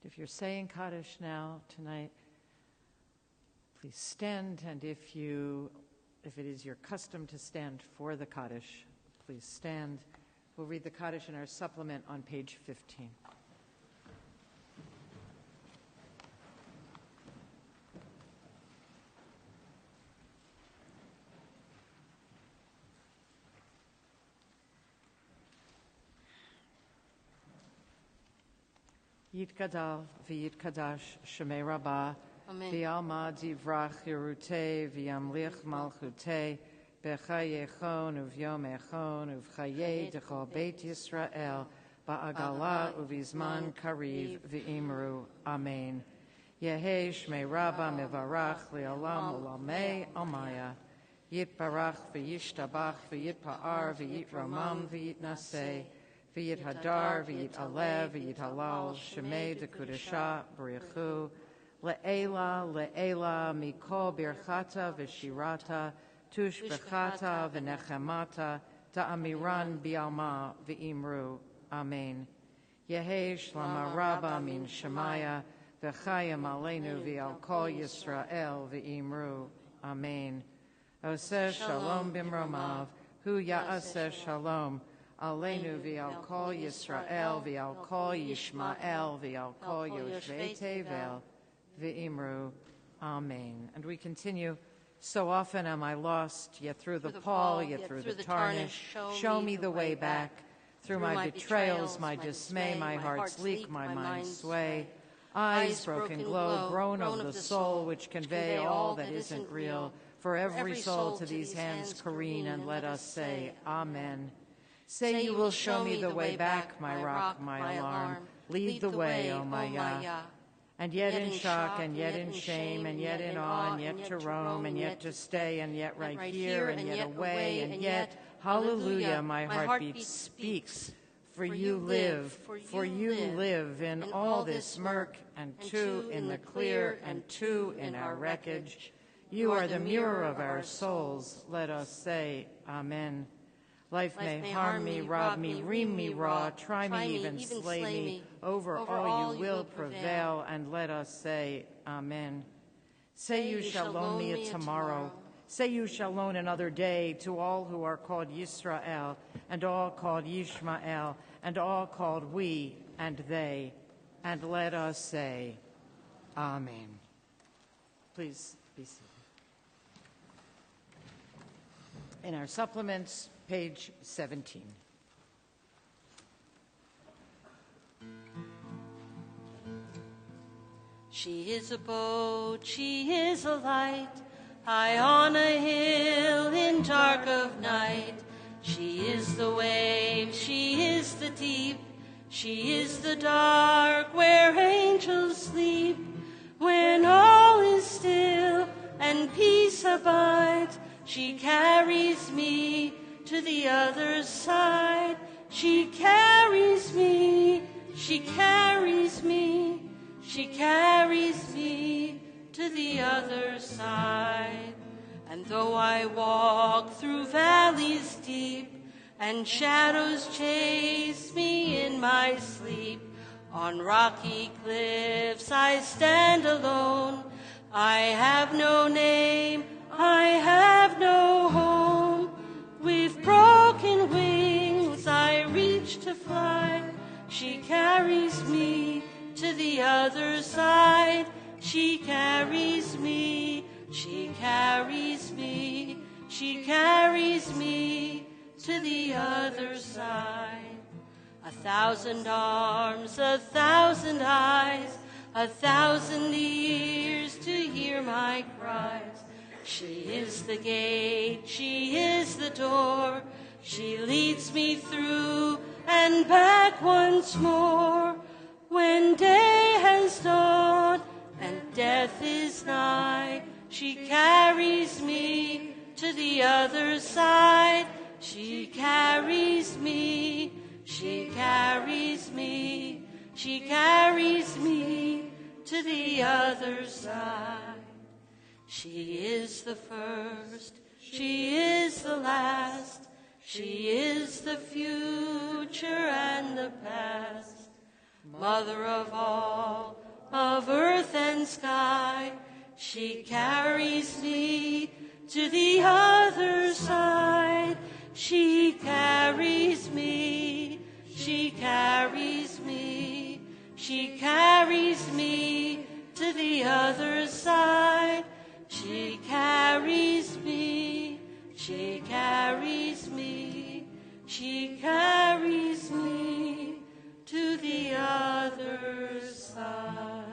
If you're saying Kaddish now, tonight, please stand, and if it is your custom to stand for the Kaddish, please stand. We'll read the Kaddish in our supplement on page 15. Yitgadal v'yitkadash shemei rabbah v'yalma divrach yerutei v'yamlich malchutei b'chayechon uvyom echon uv'chayei dechol beit Yisrael ba'agala uvizman kariv v'imru. Amen. Yehei shmei rabbah mevarach li'olam ulamei almaya. Yitbarach v'yishtabach v'yitpa'ar v'yitromam v'yitnaseh V'yit hadar, v'yit alev, v'yit halal, shemei dekudesha, b'richu, le'ela, mikol birchata v'shirata, tush bechata v'nechemata, ta'amiran bi'alma v'imru. Amen. Yehi shlama rabba min shemaya, v'chayim aleinu v'al kol Yisrael v'imru. Amen. Oseh shalom bimromav, hu ya'aseh shalom, Aleinu v'al kol Yisrael v'al kol Yishmael v'al kol Yoshvei Tevel v'imru. Amen. And we continue. So often am I lost, yet through the pall, yet through the tarnish, show me the way back. Through my betrayals, my dismay, my heart's leak, my mind's sway. Eyes broken glow, groan of the soul, which convey all that isn't real. For every soul to these hands careen, and let us say, Amen. Say you will show me the way back, my rock, my alarm. Lead the way, O my Yah. And yet in shock, and yet in shame, and yet in awe, and yet to roam, and yet to stay, and yet right here, and yet away, and yet, hallelujah, my heartbeat speaks. For you live, in all this murk, and two in the clear, and two in our wreckage. You are the mirror of our souls. Let us say, Amen. Life may harm me, rob me, ream me raw, try me, even slay me. Over all you will prevail, and let us say, Amen. Say you shall loan me a tomorrow. Say you shall loan another day to all who are called Yisrael, and all called Yishmael, and all called we and they. And let us say, Amen. Please be seated. In our supplements, page 17. She is a boat, she is a light, high on a hill in dark of night. She is the wave, she is the deep, she is the dark where angels sleep. When all is still and peace abides, she carries me to the other side. She carries me, she carries me, she carries me to the other side. And though I walk through valleys deep, and shadows chase me in my sleep, on rocky cliffs I stand alone. I have no name, I have no home. With broken wings I reach to fly. She carries me to the other side. She carries me, she carries me, she carries me to the other side. 1,000 arms, 1,000 eyes, 1,000 ears to hear my cries. She is the gate, she is the door. She leads me through and back once more. When day has dawned and death is nigh, she carries me to the other side. She carries me, she carries me, she carries me to the other side. She is the first, she is the last, she is the future and the past. Mother of all, of earth and sky, she carries me to the other side. She carries me, she carries me, she carries me to the other side. She carries me, she carries me, she carries me to the other side.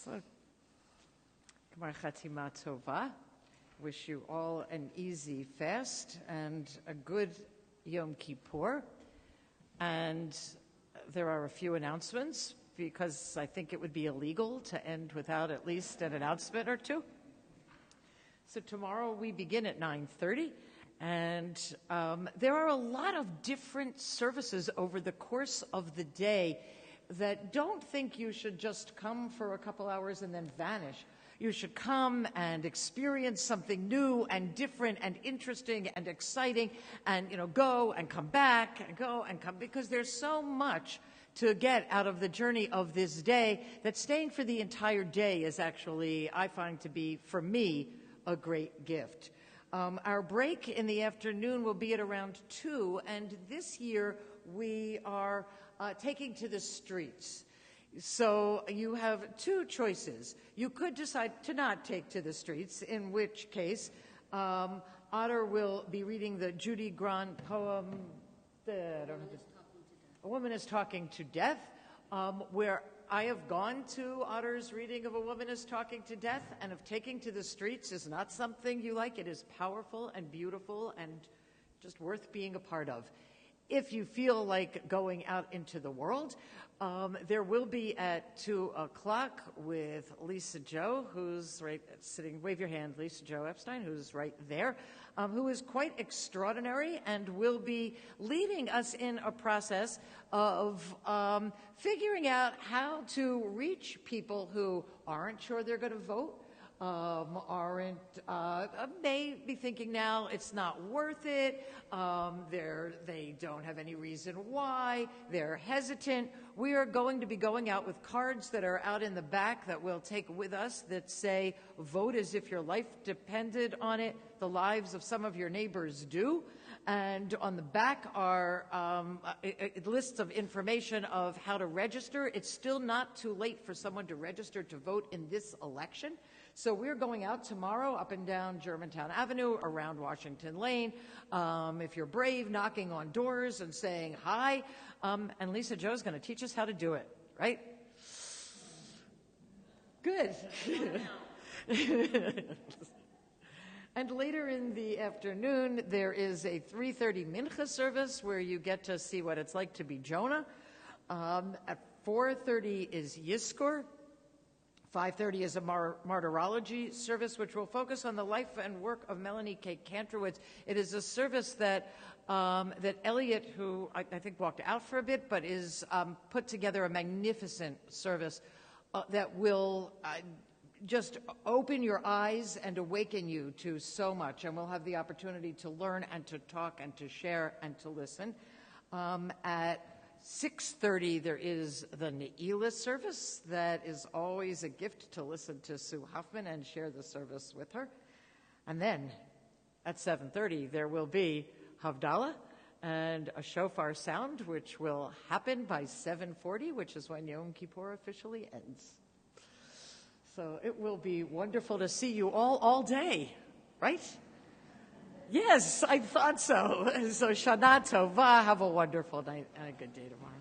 So, Gmar Chatima Tova. Wish you all an easy fast and a good Yom Kippur. And there are a few announcements, because I think it would be illegal to end without at least an announcement or two. So tomorrow we begin at 9:30, and there are a lot of different services over the course of the day that don't think you should just come for a couple hours and then vanish. You should come and experience something new and different and interesting and exciting, and go and come back and go and come, because there's so much to get out of the journey of this day that staying for the entire day is actually, I find to be, for me, a great gift. Our break in the afternoon will be at around 2, and this year we are taking to the streets. So you have two choices. You could decide to not take to the streets, in which case Otter will be reading the Judy Grant poem, A Woman is Talking to Death, where I have gone to Otter's reading of A Woman is Talking to Death, and if taking to the streets is not something you like, it is powerful and beautiful and just worth being a part of. If you feel like going out into the world, there will be at 2:00 with Lisa Jo, who's right sitting, wave your hand, Lisa Jo Epstein, who's right there, who is quite extraordinary and will be leading us in a process of figuring out how to reach people who aren't sure they're going to vote, may be thinking now it's not worth it, they don't have any reason why, they're hesitant. We are going to be going out with cards that are out in the back that we'll take with us that say, vote as if your life depended on it. The lives of some of your neighbors do. And on the back are lists of information of how to register. It's still not too late for someone to register to vote in this election. So we're going out tomorrow up and down Germantown Avenue, around Washington Lane. If you're brave, knocking on doors and saying hi. And Lisa Jo's going to teach us how to do it, right? Good. And later in the afternoon, there is a 3:30 Mincha service where you get to see what it's like to be Jonah. At 4:30 is Yizkor. 5:30 is a martyrology service, which will focus on the life and work of Melanie K. Kantrowitz. It is a service that Elliot, who I think walked out for a bit, but is put together a magnificent service that will just open your eyes and awaken you to so much. And we'll have the opportunity to learn and to talk and to share and to listen. At 6:30, there is the Ne'ilah service. That is always a gift to listen to Sue Hoffman and share the service with her. And then at 7:30, there will be Havdalah and a shofar sound, which will happen by 7:40, which is when Yom Kippur officially ends. So it will be wonderful to see you all day, right? Yes, I thought so. So Shana Tova, have a wonderful night and a good day tomorrow.